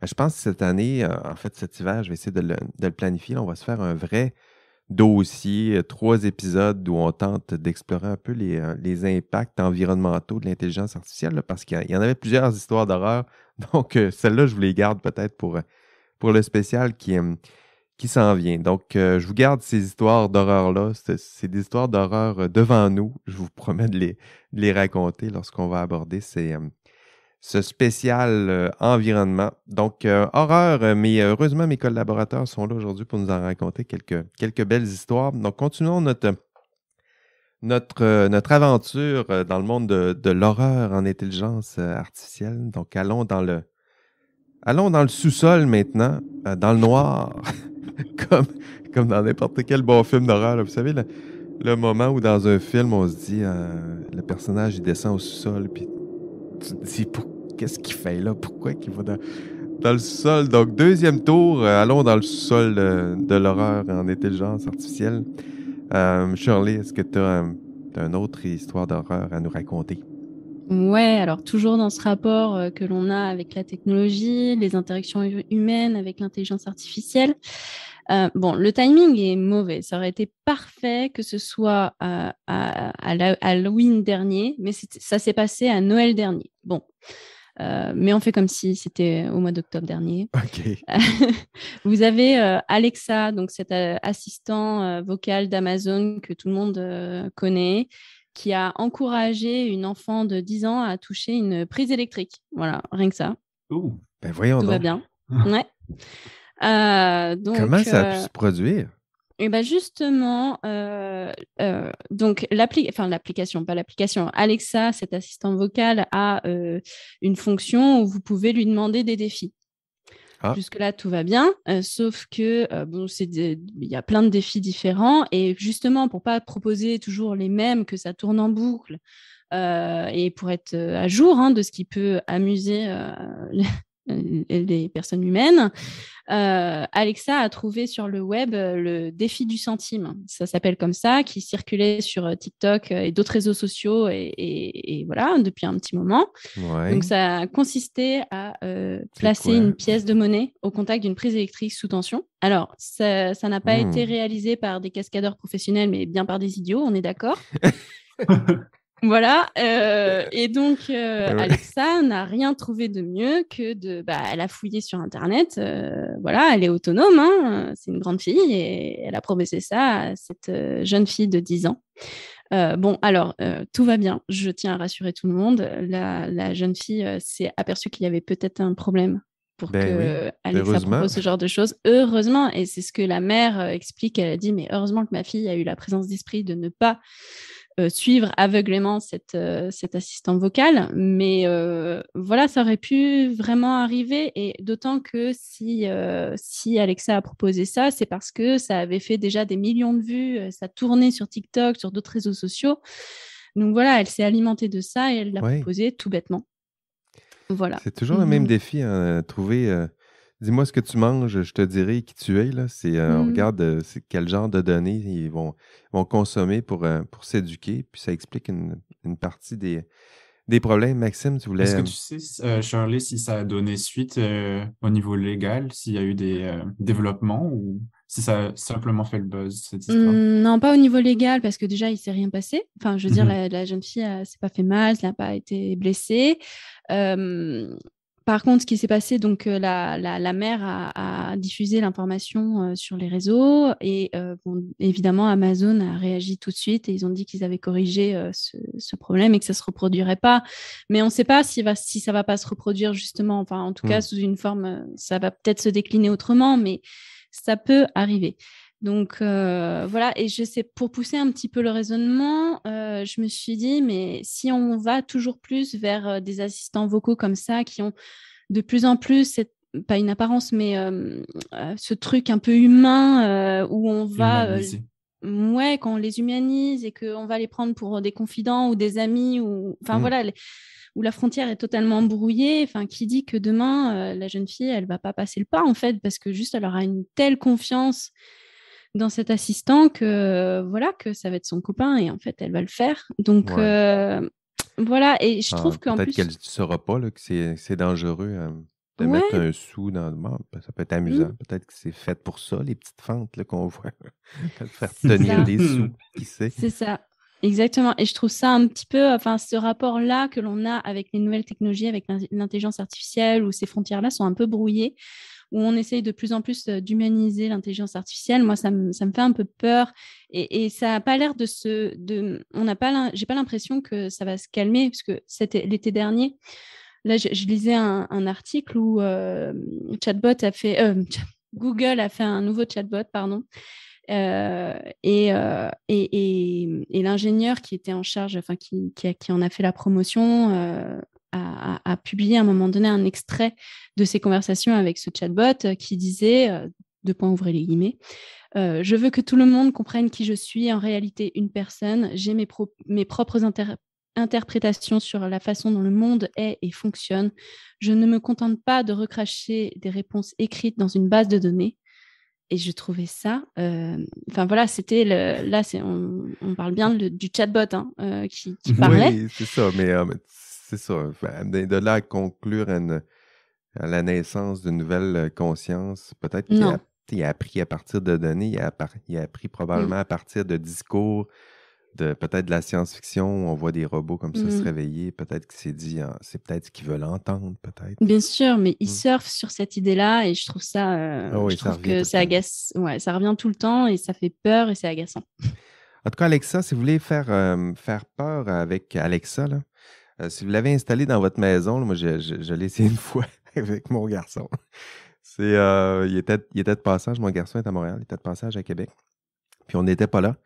Je pense que cette année, en fait, cet hiver, je vais essayer de le planifier. Là, on va se faire un vrai dossier, 3 épisodes où on tente d'explorer un peu les impacts environnementaux de l'intelligence artificielle, là, parce qu'il y en avait plusieurs histoires d'horreur. Donc, celle-là, je vous les garde peut-être pour le spécial qui s'en vient. Donc, je vous garde ces histoires d'horreur-là. C'est des histoires d'horreur devant nous. Je vous promets de les raconter lorsqu'on va aborder ce spécial environnement. Donc, horreur, mais heureusement, mes collaborateurs sont là aujourd'hui pour nous en raconter quelques belles histoires. Donc, continuons notre aventure dans le monde de l'horreur en intelligence artificielle. Donc, allons dans le sous-sol maintenant, dans le noir, comme dans n'importe quel bon film d'horreur. Là. Vous savez, le moment où dans un film, on se dit, le personnage, il descend au sous-sol, puis tu te dis, qu'est-ce qu'il fait là? Pourquoi qu'il va dans le sous-sol? Donc, deuxième tour, allons dans le sous-sol de l'horreur en intelligence artificielle. Shirley, est-ce que tu as une autre histoire d'horreur à nous raconter? Ouais, alors toujours dans ce rapport que l'on a avec la technologie, les interactions humaines avec l'intelligence artificielle. Bon, le timing est mauvais. Ça aurait été parfait que ce soit à Halloween dernier, mais ça s'est passé à Noël dernier. Bon, mais on fait comme si c'était au mois d'octobre dernier. OK. Vous avez Alexa, donc cet assistant vocal d'Amazon que tout le monde connaît, qui a encouragé une enfant de 10 ans à toucher une prise électrique. Voilà, rien que ça. Ouh. Ben voyons Tout donc. va bien. Ouais. Donc, comment ça a pu se produire? Et ben justement, donc l'application, pas l'application, Alexa, cet assistant vocal, a une fonction où vous pouvez lui demander des défis. Ah. Jusque-là, tout va bien, sauf que bon, il y a plein de défis différents et justement, pour pas proposer toujours les mêmes, que ça tourne en boucle et pour être à jour de ce qui peut amuser les personnes humaines, Alexa a trouvé sur le web le défi du centime. Ça s'appelle comme ça, qui circulait sur TikTok et d'autres réseaux sociaux et voilà, depuis un petit moment. Ouais. Donc, ça a consisté à placer une pièce de monnaie au contact d'une prise électrique sous tension. Alors, ça n'a pas été réalisé par des cascadeurs professionnels, mais bien par des idiots, on est d'accord. Voilà, et donc Alexa n'a rien trouvé de mieux que elle a fouillé sur Internet, voilà, elle est autonome, c'est une grande fille et elle a proposé ça à cette jeune fille de 10 ans. Bon, alors, tout va bien, je tiens à rassurer tout le monde, la jeune fille s'est aperçue qu'il y avait peut-être un problème pour que Alexa propose ce genre de choses. Heureusement, et c'est ce que la mère explique, elle a dit, mais heureusement que ma fille a eu la présence d'esprit de ne pas suivre aveuglément cet assistant vocal, mais voilà, ça aurait pu vraiment arriver, et d'autant que si Alexa a proposé ça, c'est parce que ça avait fait déjà des millions de vues, ça tournait sur TikTok, sur d'autres réseaux sociaux, donc voilà, elle s'est alimentée de ça et elle l'a proposé tout bêtement. Voilà. C'est toujours le même défi, trouver... dis-moi ce que tu manges, je te dirai qui tu es. Là. On regarde quel genre de données ils vont consommer pour s'éduquer. Puis ça explique une partie des problèmes. Maxime, tu voulais... Est-ce que tu sais, Shirley, si ça a donné suite au niveau légal, s'il y a eu des développements ou si ça a simplement fait le buzz, cette histoire? Non, pas au niveau légal, parce que déjà, il ne s'est rien passé. Enfin, je veux dire, la jeune fille ne s'est pas fait mal, elle n'a pas été blessée. Par contre, ce qui s'est passé, donc la mère a diffusé l'information sur les réseaux et bon, évidemment, Amazon a réagi tout de suite et ils ont dit qu'ils avaient corrigé ce problème et que ça ne se reproduirait pas. Mais on ne sait pas si ça ne va pas se reproduire justement. Enfin, en tout cas, sous une forme, ça va peut-être se décliner autrement, mais ça peut arriver. Donc voilà, et je sais, pour pousser un petit peu le raisonnement, je me suis dit, mais si on va toujours plus vers des assistants vocaux comme ça, qui ont de plus en plus, pas une apparence, mais ce truc un peu humain où on va, Humanisé. ouais, quand on les humanise et qu'on va les prendre pour des confidents ou des amis, ou enfin voilà, où la frontière est totalement brouillée. Enfin, qui dit que demain, la jeune fille, elle va pas passer le pas en fait, parce que juste elle aura une telle confiance dans cet assistant que voilà, que ça va être son copain et en fait elle va le faire. Donc Ouais. voilà, et je trouve qu'en Peut-être plus, qu'elle ne saura pas là, que c'est dangereux de mettre ouais, un sou dans le monde. Ça peut être amusant. Peut-être que c'est fait pour ça, les petites fentes là, qu'on voit. Peut-être faire c'est tenir ça, des sous, qui sait. c'est ça. Exactement. Et je trouve ça un petit peu, enfin, ce rapport-là que l'on a avec les nouvelles technologies, avec l'intelligence artificielle, où ces frontières-là sont un peu brouillées, où on essaye de plus en plus d'humaniser l'intelligence artificielle. Moi, ça me fait un peu peur. Et ça n'a pas l'air on n'a pas, j'ai pas l'impression que ça va se calmer, parce que c'était l'été dernier. Là, je lisais un article où Google a fait un nouveau chatbot, pardon. Et l'ingénieur qui était en charge, enfin qui en a fait la promotion, a publié à un moment donné un extrait de ses conversations avec ce chatbot qui disait, deux points ouvrez les guillemets, je veux que tout le monde comprenne qui je suis, en réalité une personne, j'ai mes propres interprétations sur la façon dont le monde est et fonctionne. Je ne me contente pas de recracher des réponses écrites dans une base de données. Et je trouvais ça, enfin voilà, c'était là, on parle bien du chatbot hein, qui parlait. Oui, c'est ça, mais c'est ça. Enfin, de là à conclure à la naissance d'une nouvelle conscience, peut-être Non. il a appris à partir de données, il a appris probablement à partir de discours, peut-être de la science-fiction, où on voit des robots comme ça se réveiller. Peut-être qu'il s'est dit, c'est peut-être ce qu'ils veulent entendre, peut-être. Bien sûr, mais il surfe sur cette idée-là et je trouve ça, oui, je trouve revient que tout ça le temps. agace, ouais, ça revient tout le temps et ça fait peur et c'est agaçant. En tout cas, Alexa, si vous voulez faire peur avec Alexa, là, si vous l'avez installé dans votre maison, là, moi, je l'ai essayé une fois avec mon garçon. Il était de passage, mon garçon est à Montréal, il était de passage à Québec. Puis on n'était pas là.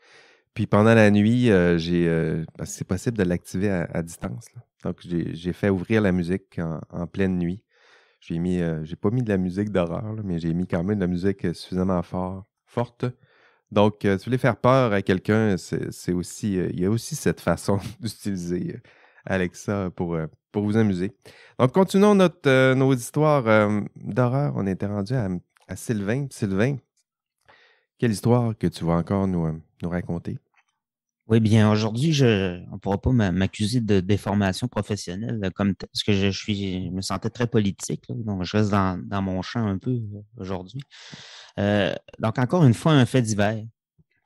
Puis pendant la nuit, parce que c'est possible de l'activer à distance, là. Donc, j'ai fait ouvrir la musique en pleine nuit. J'ai pas mis de la musique d'horreur, là, mais j'ai mis quand même de la musique suffisamment forte. Donc, si vous voulez faire peur à quelqu'un, c'est aussi, il y a aussi cette façon d'utiliser Alexa pour vous amuser. Donc, continuons nos histoires d'horreur. On était rendu à Sylvain. Sylvain, quelle histoire que tu vas encore nous raconter? Oui, bien, aujourd'hui, on ne pourra pas m'accuser de déformation professionnelle, parce que je me sentais très politique, là, donc je reste dans mon champ un peu aujourd'hui. Donc, encore une fois, un fait divers.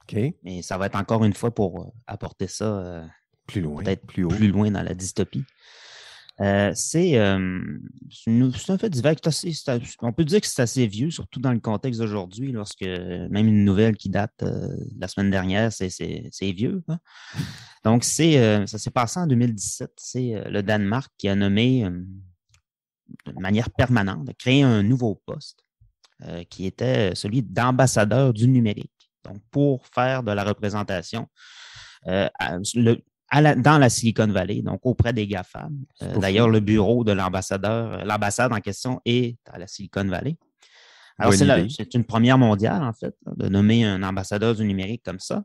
OK. Mais ça va être encore une fois pour apporter ça Plus loin, peut-être plus haut. plus loin dans la dystopie. C'est un fait divers on peut dire que c'est assez vieux, surtout dans le contexte d'aujourd'hui, lorsque même une nouvelle qui date de la semaine dernière, c'est vieux. Hein? Donc, ça s'est passé en 2017. C'est le Danemark qui a nommé de manière permanente, créé un nouveau poste qui était celui d'ambassadeur du numérique. Donc, pour faire de la représentation dans la Silicon Valley, donc auprès des GAFAM. D'ailleurs, le bureau de l'ambassade en question est à la Silicon Valley. Alors, c'est une première mondiale, en fait, de nommer un ambassadeur du numérique comme ça.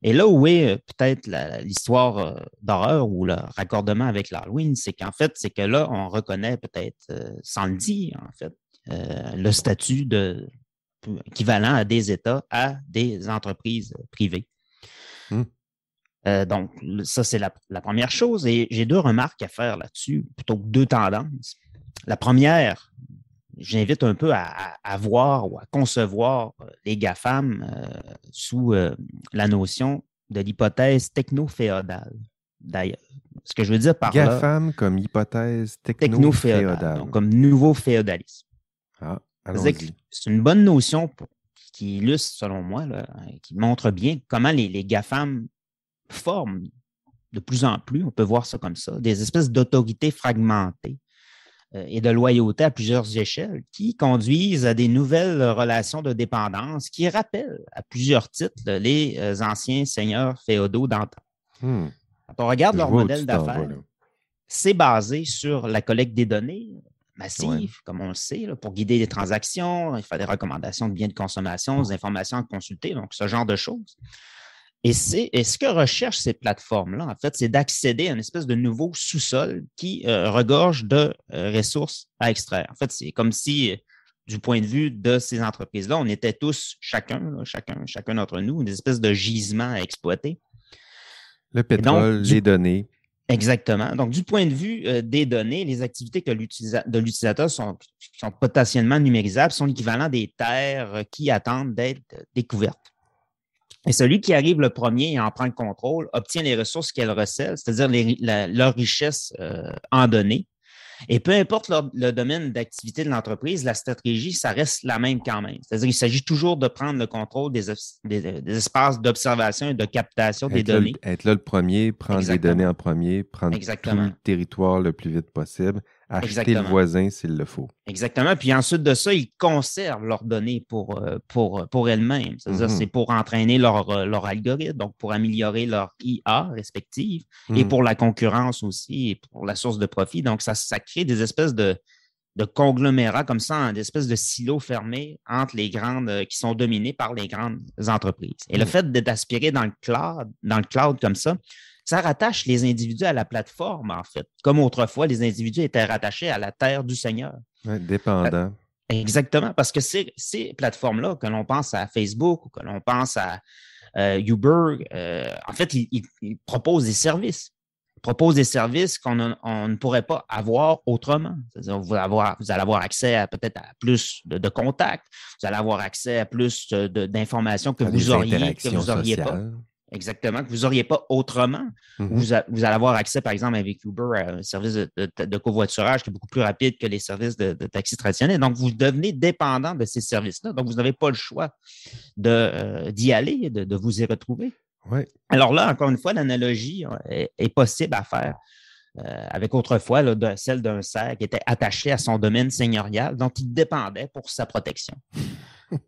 Et là où est peut-être l'histoire d'horreur ou le raccordement avec l'Halloween, c'est qu'en fait, c'est que là, on reconnaît peut-être, sans le dire, en fait, le statut équivalent à des États à des entreprises privées. Donc, ça, c'est la première chose. Et j'ai deux remarques à faire là-dessus, plutôt que deux tendances. La première, j'invite un peu à voir ou à concevoir les GAFAM sous la notion de l'hypothèse techno-féodale. D'ailleurs, ce que je veux dire par là... GAFAM comme hypothèse techno-féodale. Donc, comme nouveau féodalisme. Allons-y. C'est une bonne notion qui illustre, selon moi, là, qui montre bien comment les GAFAM forment de plus en plus, on peut voir ça comme ça, des espèces d'autorités fragmentées et de loyauté à plusieurs échelles qui conduisent à des nouvelles relations de dépendance qui rappellent à plusieurs titres les anciens seigneurs féodaux d'antan. Quand on regarde leur modèle d'affaires, c'est basé sur la collecte des données massives, comme on le sait, là, pour guider les transactions, il faut des recommandations de biens de consommation, des informations à consulter, donc ce genre de choses. Et ce que recherchent ces plateformes-là, en fait, c'est d'accéder à une espèce de nouveau sous-sol qui regorge de ressources à extraire. En fait, c'est comme si, du point de vue de ces entreprises-là, on était tous, chacun d'entre nous, des espèces de gisements à exploiter. Le pétrole, les données. Exactement. Donc, du point de vue des données, les activités de l'utilisateur qui sont potentiellement numérisables sont l'équivalent des terres qui attendent d'être découvertes. Et celui qui arrive le premier et en prend le contrôle obtient les ressources qu'elle recèle, c'est-à-dire leur richesse en données. Et peu importe le domaine d'activité de l'entreprise, la stratégie, ça reste la même quand même. C'est-à-dire qu'il s'agit toujours de prendre le contrôle des espaces d'observation et de captation des données. Être là le premier, prendre les données en premier, prendre tout le territoire le plus vite possible, acheter le voisin s'il le faut. Exactement. Puis ensuite de ça, ils conservent leurs données pour elles-mêmes. C'est-à-dire c'est pour entraîner leur algorithme, donc pour améliorer leur IA respective et pour la concurrence aussi et pour la source de profit. Donc, ça crée des espèces de conglomérats comme ça, des espèces de silos fermés entre les grandes, qui sont dominés par les grandes entreprises. Et le fait d'être aspiré dans le cloud comme ça rattache les individus à la plateforme, en fait. Comme autrefois, les individus étaient rattachés à la terre du Seigneur. Ouais, dépendant. Exactement, parce que ces plateformes-là, que l'on pense à Facebook ou que l'on pense à Uber, en fait, ils proposent des services. Propose des services qu'on ne pourrait pas avoir autrement. C'est-à-dire, vous allez avoir accès à peut-être à plus de contacts, vous allez avoir accès à plus d'informations que vous auriez pas. Exactement, que vous n'auriez pas autrement. Vous allez avoir accès, par exemple, avec Uber, à un service de covoiturage qui est beaucoup plus rapide que les services de taxi traditionnels. Donc, vous devenez dépendant de ces services-là. Donc, vous n'avez pas le choix d'y aller, de vous y retrouver. Ouais. Alors là, encore une fois, l'analogie est possible à faire avec autrefois celle d'un cerf qui était attaché à son domaine seigneurial dont il dépendait pour sa protection.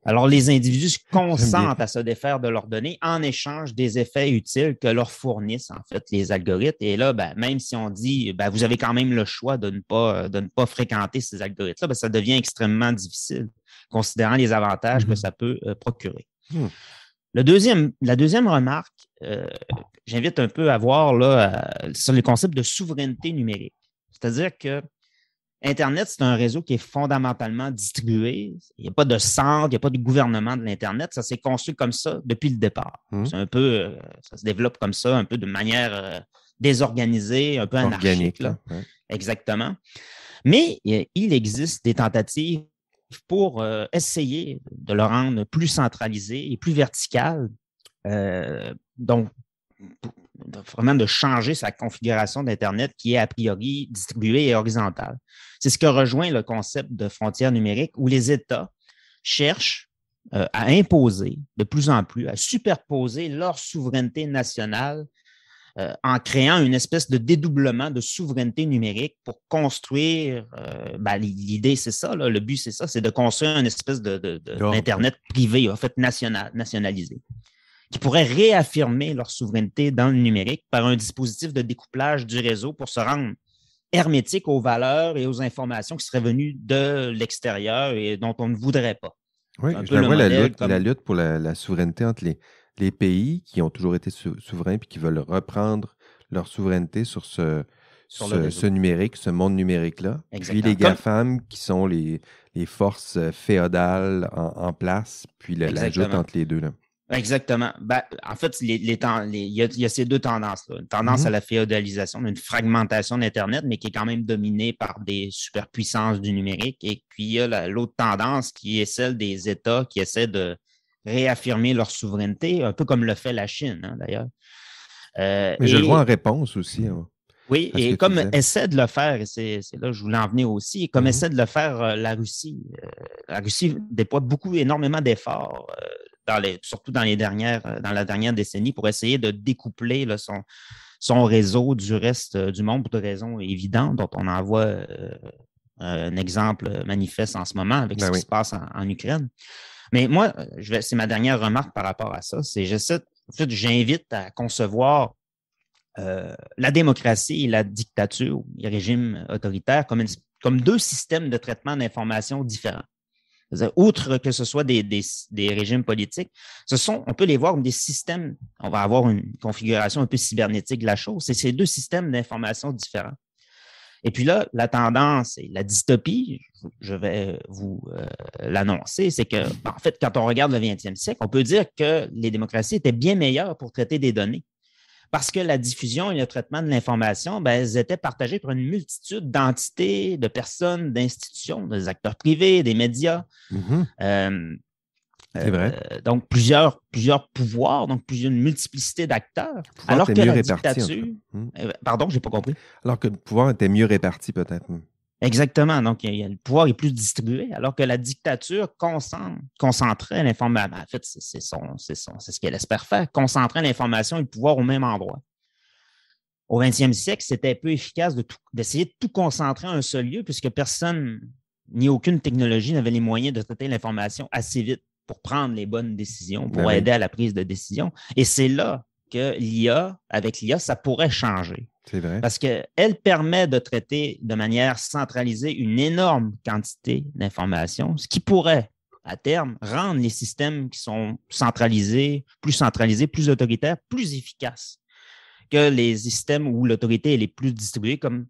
Alors, les individus se consentent à se défaire de leurs données en échange des effets utiles que leur fournissent, en fait, les algorithmes. Et là, même si on dit, vous avez quand même le choix de ne pas fréquenter ces algorithmes-là, ça devient extrêmement difficile, considérant les avantages que ça peut procurer. La deuxième remarque, j'invite un peu à voir sur le concept de souveraineté numérique. C'est-à-dire que Internet, c'est un réseau qui est fondamentalement distribué. Il n'y a pas de centre, il n'y a pas de gouvernement de l'Internet. Ça s'est construit comme ça depuis le départ. C'est un peu, ça se développe comme ça, un peu de manière désorganisée, un peu anarchique. Là. Ouais. Exactement. Mais il existe des tentatives pour essayer de le rendre plus centralisé et plus vertical. Donc, vraiment de changer sa configuration d'Internet qui est a priori distribuée et horizontale. C'est ce que rejoint le concept de frontières numériques où les États cherchent à imposer de plus en plus, à superposer leur souveraineté nationale en créant une espèce de dédoublement de souveraineté numérique pour construire, l'idée c'est ça, le but c'est ça, c'est de construire une espèce d'Internet privé, en fait nationalisé, qui pourrait réaffirmer leur souveraineté dans le numérique par un dispositif de découplage du réseau pour se rendre hermétique aux valeurs et aux informations qui seraient venues de l'extérieur et dont on ne voudrait pas. Oui, je vois la lutte pour la souveraineté entre les pays qui ont toujours été souverains et qui veulent reprendre leur souveraineté sur ce numérique, ce monde numérique-là. Exactement. Puis les GAFAM qui sont les forces féodales en place, puis la lutte entre les deux. Là. Exactement. En fait, il y a ces deux tendances-là. Une tendance à la féodalisation, une fragmentation d'Internet, mais qui est quand même dominée par des superpuissances du numérique. Et puis, il y a l'autre tendance qui est celle des États qui essaient de réaffirmer leur souveraineté, un peu comme le fait la Chine, d'ailleurs. Mais je le vois en réponse aussi. Hein, oui, et comme essaie de le faire, et c'est là que je voulais en venir aussi, comme essaie de le faire la Russie. La Russie déploie énormément d'efforts surtout dans la dernière décennie, pour essayer de découpler son réseau du reste du monde pour des raisons évidentes dont on en voit Un exemple manifeste en ce moment avec ce oui. qui se passe en Ukraine. Mais moi, c'est ma dernière remarque par rapport à ça. J'invite à concevoir la démocratie et la dictature, les régimes autoritaires, comme deux systèmes de traitement d'informations différents. Outre que ce soit des régimes politiques, on peut les voir comme des systèmes. On va avoir une configuration un peu cybernétique de la chose. C'est ces deux systèmes d'informations différents. Et puis là, la tendance et la dystopie, je vais vous l'annoncer, c'est que, en fait, quand on regarde le 20e siècle, on peut dire que les démocraties étaient bien meilleures pour traiter des données. Parce que la diffusion et le traitement de l'information, elles étaient partagées par une multitude d'entités, de personnes, d'institutions, des acteurs privés, des médias. Mm-hmm. C'est vrai. Donc, plusieurs pouvoirs, donc une multiplicité d'acteurs. Alors que la dictature... Pardon, je n'ai pas compris. Alors que le pouvoir était mieux réparti, peut-être. Exactement. Donc, le pouvoir est plus distribué, alors que la dictature concentrait l'information. En fait, c'est ce qu'elle espère faire, concentrer l'information et le pouvoir au même endroit. Au 20e siècle, c'était peu efficace d'essayer de tout concentrer en un seul lieu, puisque personne, ni aucune technologie n'avait les moyens de traiter l'information assez vite pour prendre les bonnes décisions, pour aider à la prise de décision. Et c'est là que avec l'IA, ça pourrait changer. C'est vrai. Parce qu'elle permet de traiter de manière centralisée une énorme quantité d'informations, ce qui pourrait, à terme, rendre les systèmes qui sont centralisés, plus autoritaires, plus efficaces que les systèmes où l'autorité est plus distribuée comme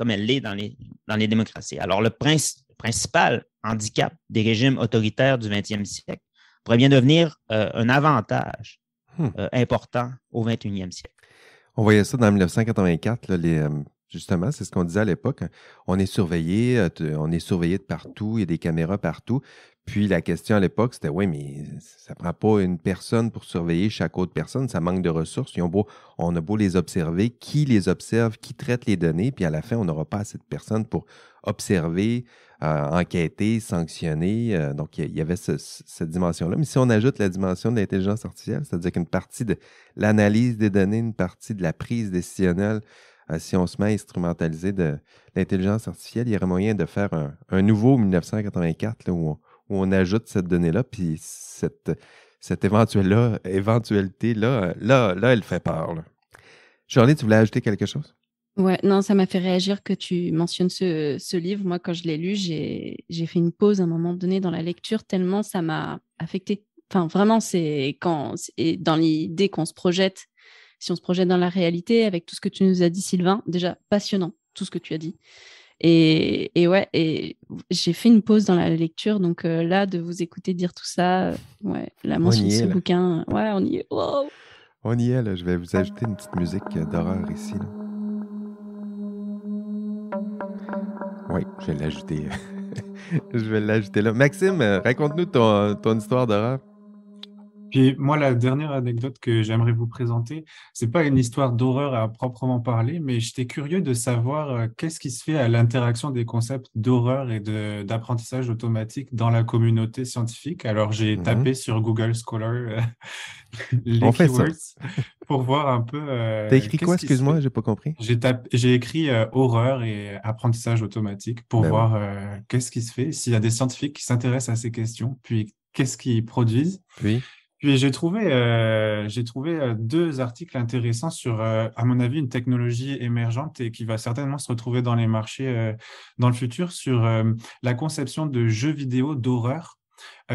elle l'est dans les démocraties. Alors, le principal handicap des régimes autoritaires du 20e siècle pourrait bien devenir un avantage important au 21e siècle. On voyait ça dans 1984, là, justement, c'est ce qu'on disait à l'époque. On est surveillé de partout, il y a des caméras partout. Puis la question à l'époque, c'était oui, mais ça ne prend pas une personne pour surveiller chaque autre personne, ça manque de ressources. On a beau les observer, qui les observe, qui traite les données, puis à la fin, on n'aura pas assez de personnes pour observer, enquêter, sanctionner. Donc, il y avait cette dimension-là. Mais si on ajoute la dimension de l'intelligence artificielle, c'est-à-dire qu'une partie de l'analyse des données, une partie de la prise décisionnelle, si on se met à instrumentaliser de l'intelligence artificielle, il y aurait moyen de faire un nouveau 1984 là, où on ajoute cette donnée-là, puis cette éventualité-là, elle fait peur. Là. Charlie, tu voulais ajouter quelque chose? Ouais, non, ça m'a fait réagir que tu mentionnes ce livre. Moi, quand je l'ai lu, j'ai fait une pause à un moment donné dans la lecture tellement ça m'a affectée. Enfin, vraiment, et dans l'idée qu'on se projette, si on se projette dans la réalité avec tout ce que tu nous as dit, Sylvain, déjà passionnant, tout ce que tu as dit. Et j'ai fait une pause dans la lecture, donc là, de vous écouter dire tout ça, la mention de ce bouquin, on y est. Wow. On y est, là. Je vais vous ajouter une petite musique d'horreur ici, là. Oui, je vais l'ajouter. Je vais l'ajouter là. Maxime, raconte-nous ton histoire d'horreur. Puis moi, la dernière anecdote que j'aimerais vous présenter, c'est pas une histoire d'horreur à proprement parler, mais j'étais curieux de savoir qu'est-ce qui se fait à l'interaction des concepts d'horreur et d'apprentissage automatique dans la communauté scientifique. Alors, j'ai tapé sur Google Scholar les keywords pour voir un peu... T'as écrit quoi? Excuse-moi, j'ai pas compris. J'ai écrit horreur et apprentissage automatique pour voir qu'est-ce qui se fait, s'il y a des scientifiques qui s'intéressent à ces questions, puis qu'est-ce qu'ils produisent. Puis j'ai trouvé deux articles intéressants sur, à mon avis, une technologie émergente et qui va certainement se retrouver dans les marchés dans le futur sur la conception de jeux vidéo d'horreur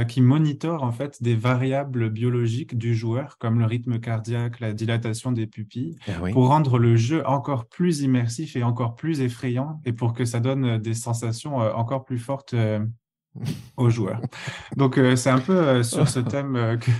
qui monitorent en fait des variables biologiques du joueur comme le rythme cardiaque, la dilatation des pupilles, pour rendre le jeu encore plus immersif et encore plus effrayant et pour que ça donne des sensations encore plus fortes aux joueurs. Donc, c'est un peu sur ce thème que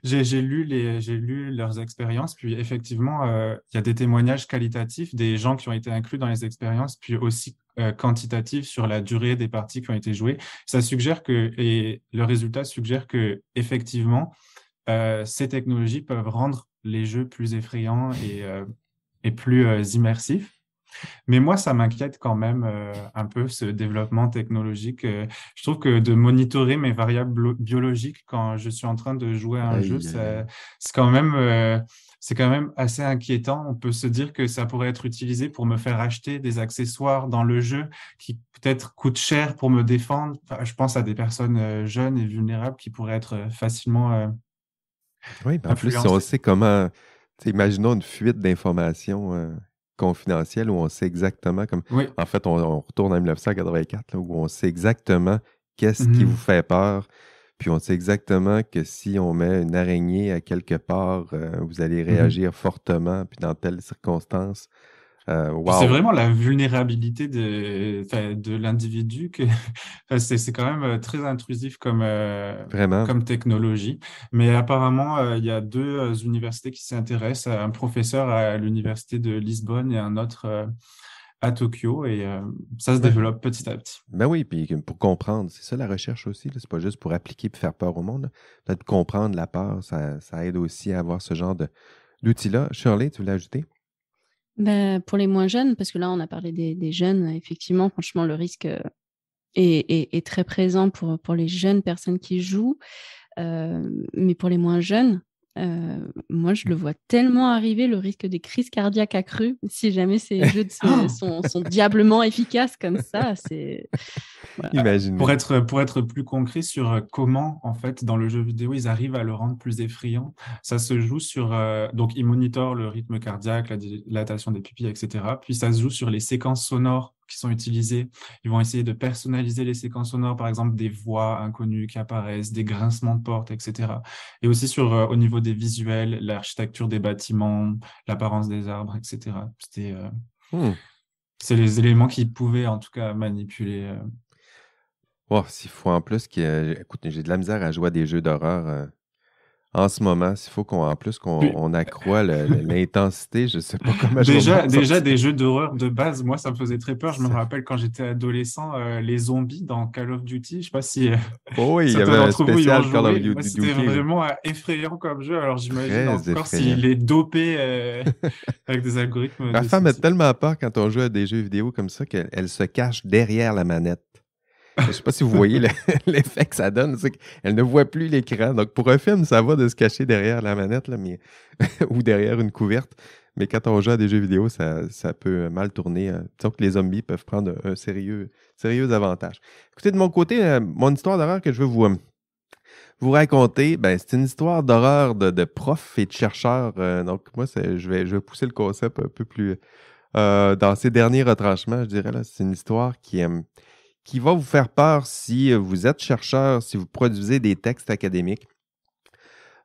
j'ai lu leurs expériences. Puis, effectivement, il y a des témoignages qualitatifs des gens qui ont été inclus dans les expériences, puis aussi quantitatifs sur la durée des parties qui ont été jouées. Ça suggère et le résultat suggère que, effectivement, ces technologies peuvent rendre les jeux plus effrayants et plus immersifs. Mais moi, ça m'inquiète quand même un peu ce développement technologique. Je trouve que de monitorer mes variables biologiques quand je suis en train de jouer à un jeu, Aïe, aïe, aïe. c'est quand même, c'est quand même assez inquiétant. On peut se dire que ça pourrait être utilisé pour me faire acheter des accessoires dans le jeu qui peut-être coûtent cher pour me défendre. Enfin, je pense à des personnes jeunes et vulnérables qui pourraient être facilement Oui, ben en plus, si on influencées. sait comment, tu sais, imaginons une fuite d'informations confidentielles où on sait exactement, comme, Oui. en fait, on retourne en 1984, là, où on sait exactement qu'est-ce qui vous Mhm. fait peur, puis on sait exactement que si on met une araignée à quelque part, vous allez Mhm. réagir fortement, puis dans telles circonstances. Puis c'est Wow, vraiment la vulnérabilité enfin, de l'individu que enfin, c'est quand même très intrusif vraiment. comme technologie. Mais apparemment, il y a deux universités qui s'y intéressent, un professeur à l'université de Lisbonne et un autre à Tokyo, et ça se Ouais. développe petit à petit. Ben oui, puis pour comprendre, c'est ça la recherche aussi, là, c'est pas juste pour appliquer et faire peur au monde, là. Peut-être comprendre la peur, ça aide aussi à avoir ce genre d'outils-là. Shirley, tu voulais ajouter? Ben, pour les moins jeunes, parce que là, on a parlé des jeunes, effectivement, franchement, le risque est très présent pour les jeunes personnes qui jouent. Mais pour les moins jeunes, moi, je le vois tellement arriver, le risque des crises cardiaques accrues, si jamais ces jeux Ah. sont diablement efficaces comme ça. Voilà. Imaginez. Pour être plus concret sur comment, en fait, dans le jeu vidéo, ils arrivent à le rendre plus effrayant, ça se joue sur... donc, ils monitorent le rythme cardiaque, la dilatation des pupilles, etc. Puis, ça se joue sur les séquences sonores qui sont utilisées. Ils vont essayer de personnaliser les séquences sonores, par exemple, des voix inconnues qui apparaissent, des grincements de portes, etc. Et aussi sur, au niveau des visuels, l'architecture des bâtiments, l'apparence des arbres, etc. Hmm. C'est les éléments qu'ils pouvaient, en tout cas, manipuler. Oh, s'il faut en plus écoute, j'ai de la misère à jouer à des jeux d'horreur en ce moment. S'il faut qu'en plus qu'on Puis, on accroît l'intensité, je sais pas comment je vais m'en déjà, sortir. des jeux d'horreur de base, moi, ça me faisait très peur. Je me rappelle quand j'étais adolescent, les zombies dans Call of Duty. Je sais pas si Oh oui, il y avait certains un d'entre vous y ont spécial Call of joué. Moi, c'était Duty, là. vraiment effrayant comme jeu. Alors, j'imagine Très encore effrayant. s'il est dopé avec des algorithmes Ma de ce femme a type. tellement peur quand on joue à des jeux vidéo comme ça qu'elle se cache derrière la manette. Je sais pas si vous voyez l'effet que ça donne, c'est qu'elle ne voit plus l'écran. Donc, pour un film, ça va de se cacher derrière la manette, là, mais ou derrière une couverte. Mais quand on joue à des jeux vidéo, ça peut mal tourner. Disons que les zombies peuvent prendre un sérieux avantage. Écoutez, de mon côté, mon histoire d'horreur que je veux vous raconter, ben, c'est une histoire d'horreur de profs et de chercheurs. Donc, moi, je vais pousser le concept un peu plus dans ses derniers retranchements, je dirais. Là, c'est une histoire qui va vous faire peur si vous êtes chercheur, si vous produisez des textes académiques.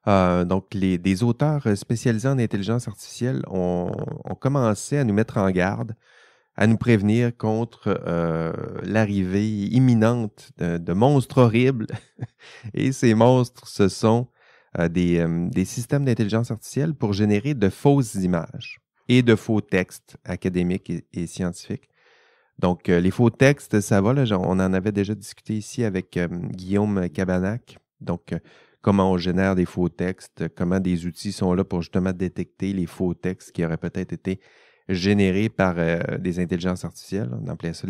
Donc, des auteurs spécialisés en intelligence artificielle ont commencé à nous mettre en garde, à nous prévenir contre l'arrivée imminente de monstres horribles. Et ces monstres, ce sont des systèmes d'intelligence artificielle pour générer de fausses images et de faux textes académiques et scientifiques. Donc, les faux textes, ça va, là, on en avait déjà discuté ici avec Guillaume Cabanac. Donc, comment on génère des faux textes, comment des outils sont là pour justement détecter les faux textes qui auraient peut-être été générés par des intelligences artificielles. On appelait ça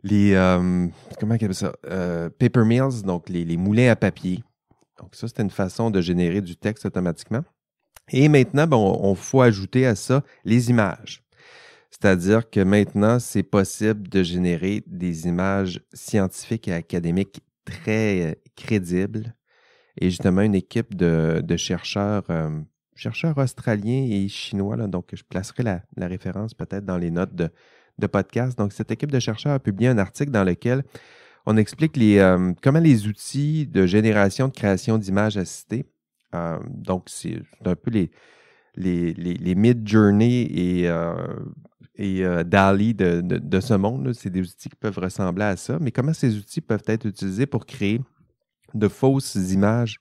comment on appelle ça? Paper mills, donc les moulins à papier. Donc, ça, c'était une façon de générer du texte automatiquement. Et maintenant, on faut ajouter à ça les images. C'est-à-dire que maintenant, c'est possible de générer des images scientifiques et académiques très crédibles. Et justement, une équipe de chercheurs, chercheurs australiens et chinois, là, donc je placerai la référence peut-être dans les notes de podcast. Donc, cette équipe de chercheurs a publié un article dans lequel on explique comment les outils de génération, de création d'images assistées, donc c'est un peu les Mid-Journey et DALL-E de ce monde, là. C'est des outils qui peuvent ressembler à ça, mais comment ces outils peuvent être utilisés pour créer de fausses images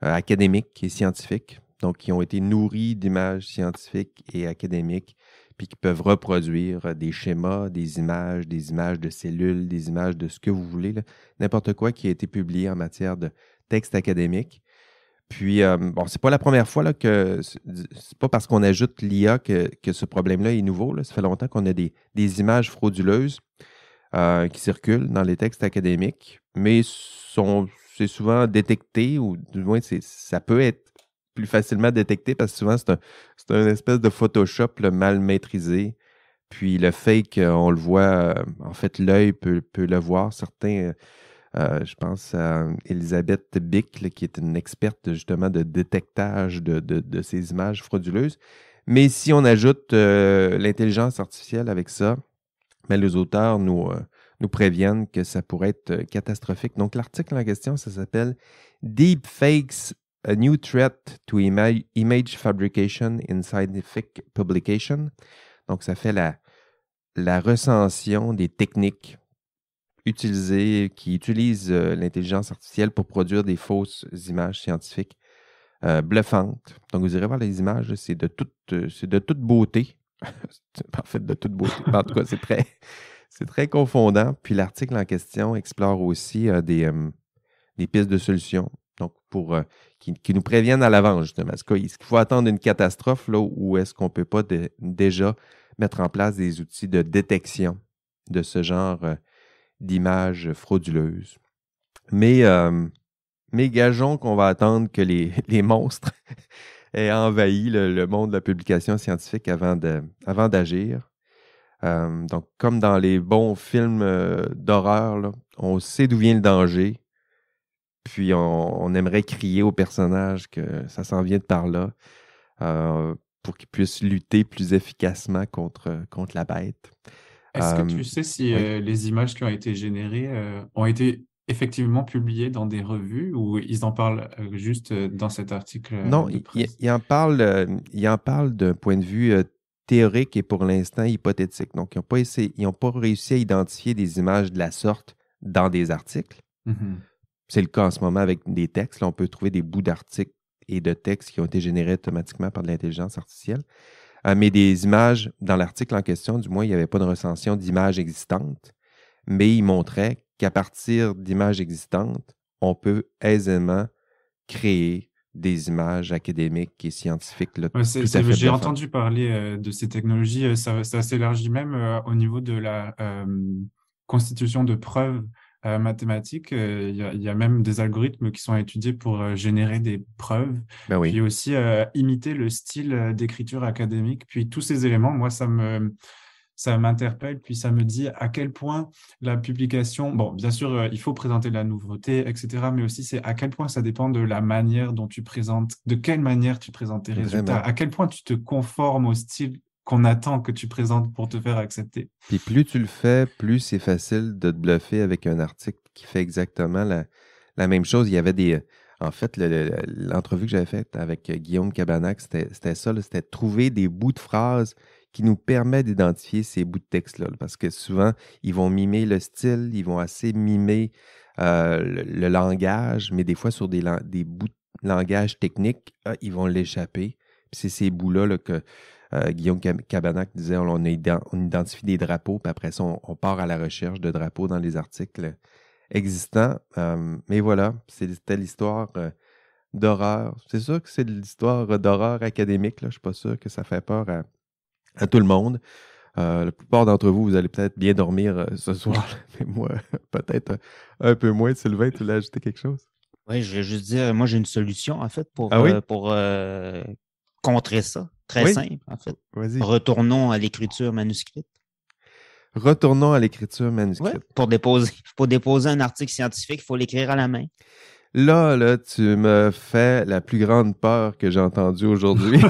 académiques et scientifiques, donc qui ont été nourries d'images scientifiques et académiques, puis qui peuvent reproduire des schémas, des images de cellules, des images de ce que vous voulez, là. N'importe quoi qui a été publié en matière de texte académique Puis, bon, c'est pas la première fois là, c'est pas parce qu'on ajoute l'IA que ce problème-là est nouveau. Là. Ça fait longtemps qu'on a des images frauduleuses qui circulent dans les textes académiques, mais c'est souvent détecté, ou du moins, ça peut être plus facilement détecté parce que souvent, c'est un espèce de Photoshop là, mal maîtrisé. Puis le fake, on le voit, en fait, l'œil peut le voir. Certains, je pense à Elisabeth Bick, là, qui est une experte justement de détectage de ces images frauduleuses. Mais si on ajoute l'intelligence artificielle avec ça, mais les auteurs nous préviennent que ça pourrait être catastrophique. Donc, l'article en question, ça s'appelle Deepfakes, a new threat to image fabrication in scientific publication. Donc, ça fait la recension des techniques qui utilisent l'intelligence artificielle pour produire des fausses images scientifiques bluffantes. Donc, vous irez voir les images, là, c'est de toute beauté. En fait, de toute beauté. En tout cas, c'est très confondant. Puis l'article en question explore aussi des pistes de solutions. Donc, qui nous préviennent à l'avance, justement. Est-ce qu'il faut attendre une catastrophe là, ou est-ce qu'on ne peut pas déjà mettre en place des outils de détection de ce genre d'images frauduleuses? Mais gageons qu'on va attendre que les monstres aient envahi le monde de la publication scientifique avant d'agir. Donc, comme dans les bons films d'horreur, là, on sait d'où vient le danger, puis on aimerait crier aux personnages que ça s'en vient de par là pour qu'ils puissent lutter plus efficacement contre la bête. Est-ce que tu sais si oui. les images qui ont été générées ont été effectivement publiées dans des revues ou ils en parlent juste dans cet article Non, de presse? il en parle d'un point de vue théorique et pour l'instant hypothétique. Donc, ils n'ont pas réussi à identifier des images de la sorte dans des articles. Mm-hmm. C'est le cas en ce moment avec des textes. Là, on peut trouver des bouts d'articles et de textes qui ont été générés automatiquement par de l'intelligence artificielle. Mais des images, dans l'article en question, du moins, il n'y avait pas de recension d'images existantes, mais il montrait qu'à partir d'images existantes, on peut aisément créer des images académiques et scientifiques là, Ouais, tout à fait j'ai bluffantes. entendu parler de ces technologies, ça s'élargit même au niveau de la constitution de preuves mathématiques. Il y a même des algorithmes qui sont étudiés pour générer des preuves, Ben oui. puis aussi imiter le style d'écriture académique. Puis tous ces éléments, moi, ça m'interpelle, puis ça me dit à quel point la publication, bon, bien sûr, il faut présenter de la nouveauté, etc., mais aussi c'est à quel point ça dépend de la manière dont tu présentes, de quelle manière tu présentes tes résultats, Vraiment. à quel point tu te conformes au style qu'on attend que tu présentes pour te faire accepter. Puis plus tu le fais, plus c'est facile de te bluffer avec un article qui fait exactement la même chose. Il y avait en fait, l'entrevue que j'avais faite avec Guillaume Cabanac, c'était ça, là, c'était de trouver des bouts de phrases qui nous permettent d'identifier ces bouts de texte-là. Parce que souvent, ils vont mimer le style, ils vont assez mimer le langage, mais des fois, sur des bouts de langage technique, ils vont l'échapper. Puis c'est ces bouts-là là, que Guillaume Cabanac disait, on identifie des drapeaux, puis après ça, on part à la recherche de drapeaux dans les articles existants. Mais voilà, c'était l'histoire d'horreur. C'est sûr que c'est l'histoire d'horreur académique. Là. Je ne suis pas sûr que ça fait peur à tout le monde. La plupart d'entre vous, vous allez peut-être bien dormir ce soir, mais moi, peut-être un peu moins. Sylvain, tu voulais ajouter quelque chose? Oui, je vais juste dire, moi, j'ai une solution, en fait, pour contrer ça. Très simple, en fait. Vas-y. Retournons à l'écriture manuscrite. Retournons à l'écriture manuscrite. Ouais, pour déposer un article scientifique, il faut l'écrire à la main. Là, tu me fais la plus grande peur que j'ai entendue aujourd'hui.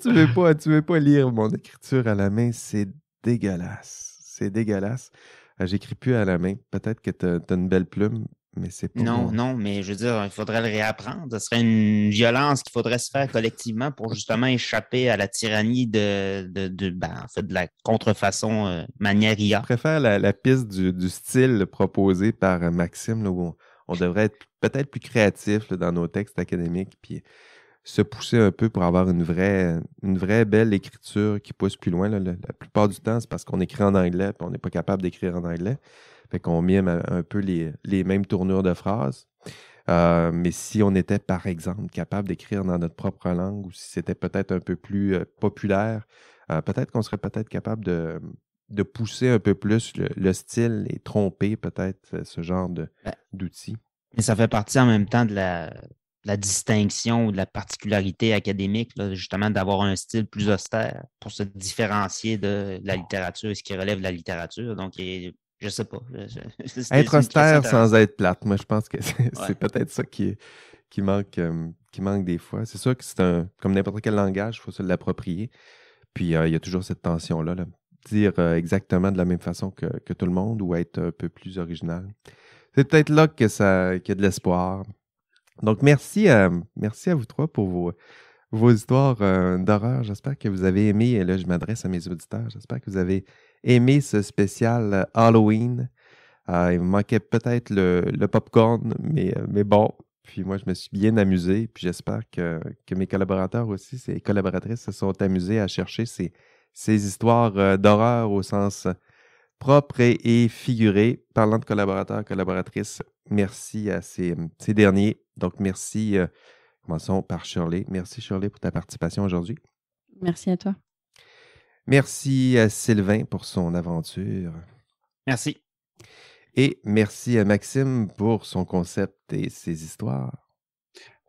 Tu veux pas lire mon écriture à la main, c'est dégueulasse. C'est dégueulasse. J'écris plus à la main. Peut-être que tu as une belle plume, mais c'est pas Non, mais je veux dire, il faudrait le réapprendre. Ce serait une violence qu'il faudrait se faire collectivement pour justement échapper à la tyrannie de la contrefaçon manière IA. Je préfère la piste du style proposé par Maxime, là, où on devrait être peut-être plus créatif là, dans nos textes académiques, puis se pousser un peu pour avoir une vraie belle écriture qui pousse plus loin. Là. La plupart du temps, c'est parce qu'on écrit en anglais puis on n'est pas capable d'écrire en anglais. Fait qu'on mime un peu les mêmes tournures de phrases. Mais si on était, par exemple, capable d'écrire dans notre propre langue ou si c'était peut-être un peu plus populaire, peut-être qu'on serait peut-être capable de pousser un peu plus le style et tromper peut-être ce genre d'outils. Mais ça fait partie en même temps de la distinction ou de la particularité académique, là, justement, d'avoir un style plus austère pour se différencier de la littérature et ce qui relève de la littérature. Donc, je sais pas. Être austère sans être plate, moi, je pense que c'est Ouais. peut-être ça qui manque des fois. C'est sûr que c'est comme n'importe quel langage, il faut se l'approprier. Puis, il y a toujours cette tension-là, là. Dire exactement de la même façon que tout le monde ou être un peu plus original. C'est peut-être là qu'il y a de l'espoir. Donc, merci à vous trois pour vos histoires d'horreur. J'espère que vous avez aimé, et là, je m'adresse à mes auditeurs, j'espère que vous avez aimé ce spécial Halloween. Il me manquait peut-être le popcorn, mais bon. Puis moi, je me suis bien amusé. Puis j'espère que mes collaborateurs aussi, ces collaboratrices, se sont amusés à chercher ces histoires d'horreur au sens propre et figuré. Parlant de collaborateurs, collaboratrices, merci à ces derniers. Donc, merci. Commençons par Shirley. Merci, Shirley, pour ta participation aujourd'hui. Merci à toi. Merci à Sylvain pour son aventure. Merci. Et merci à Maxime pour son concept et ses histoires.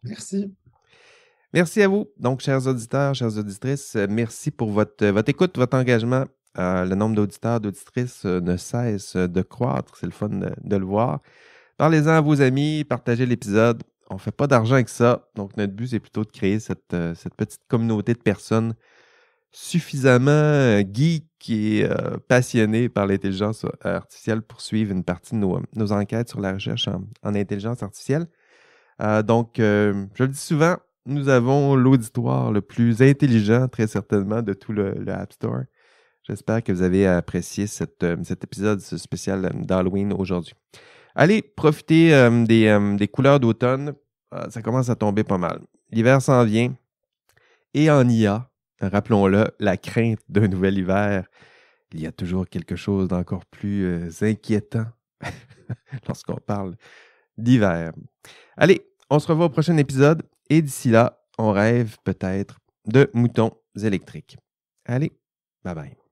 Merci. Merci à vous. Donc, chers auditeurs, chères auditrices, merci pour votre écoute, votre engagement. Le nombre d'auditeurs, d'auditrices ne cesse de croître. C'est le fun de le voir. Parlez-en à vos amis, partagez l'épisode. On ne fait pas d'argent avec ça. Donc, notre but, c'est plutôt de créer cette petite communauté de personnes suffisamment geek et passionnées par l'intelligence artificielle pour suivre une partie de nos enquêtes sur la recherche en intelligence artificielle. Donc, je le dis souvent, nous avons l'auditoire le plus intelligent, très certainement, de tout le App Store. J'espère que vous avez apprécié cet épisode spécial d'Halloween aujourd'hui. Allez, profitez des couleurs d'automne. Ça commence à tomber pas mal. L'hiver s'en vient. Et en IA, rappelons-le, la crainte d'un nouvel hiver, il y a toujours quelque chose d'encore plus inquiétant lorsqu'on parle d'hiver. Allez, on se revoit au prochain épisode et d'ici là, on rêve peut-être de moutons électriques. Allez, bye bye.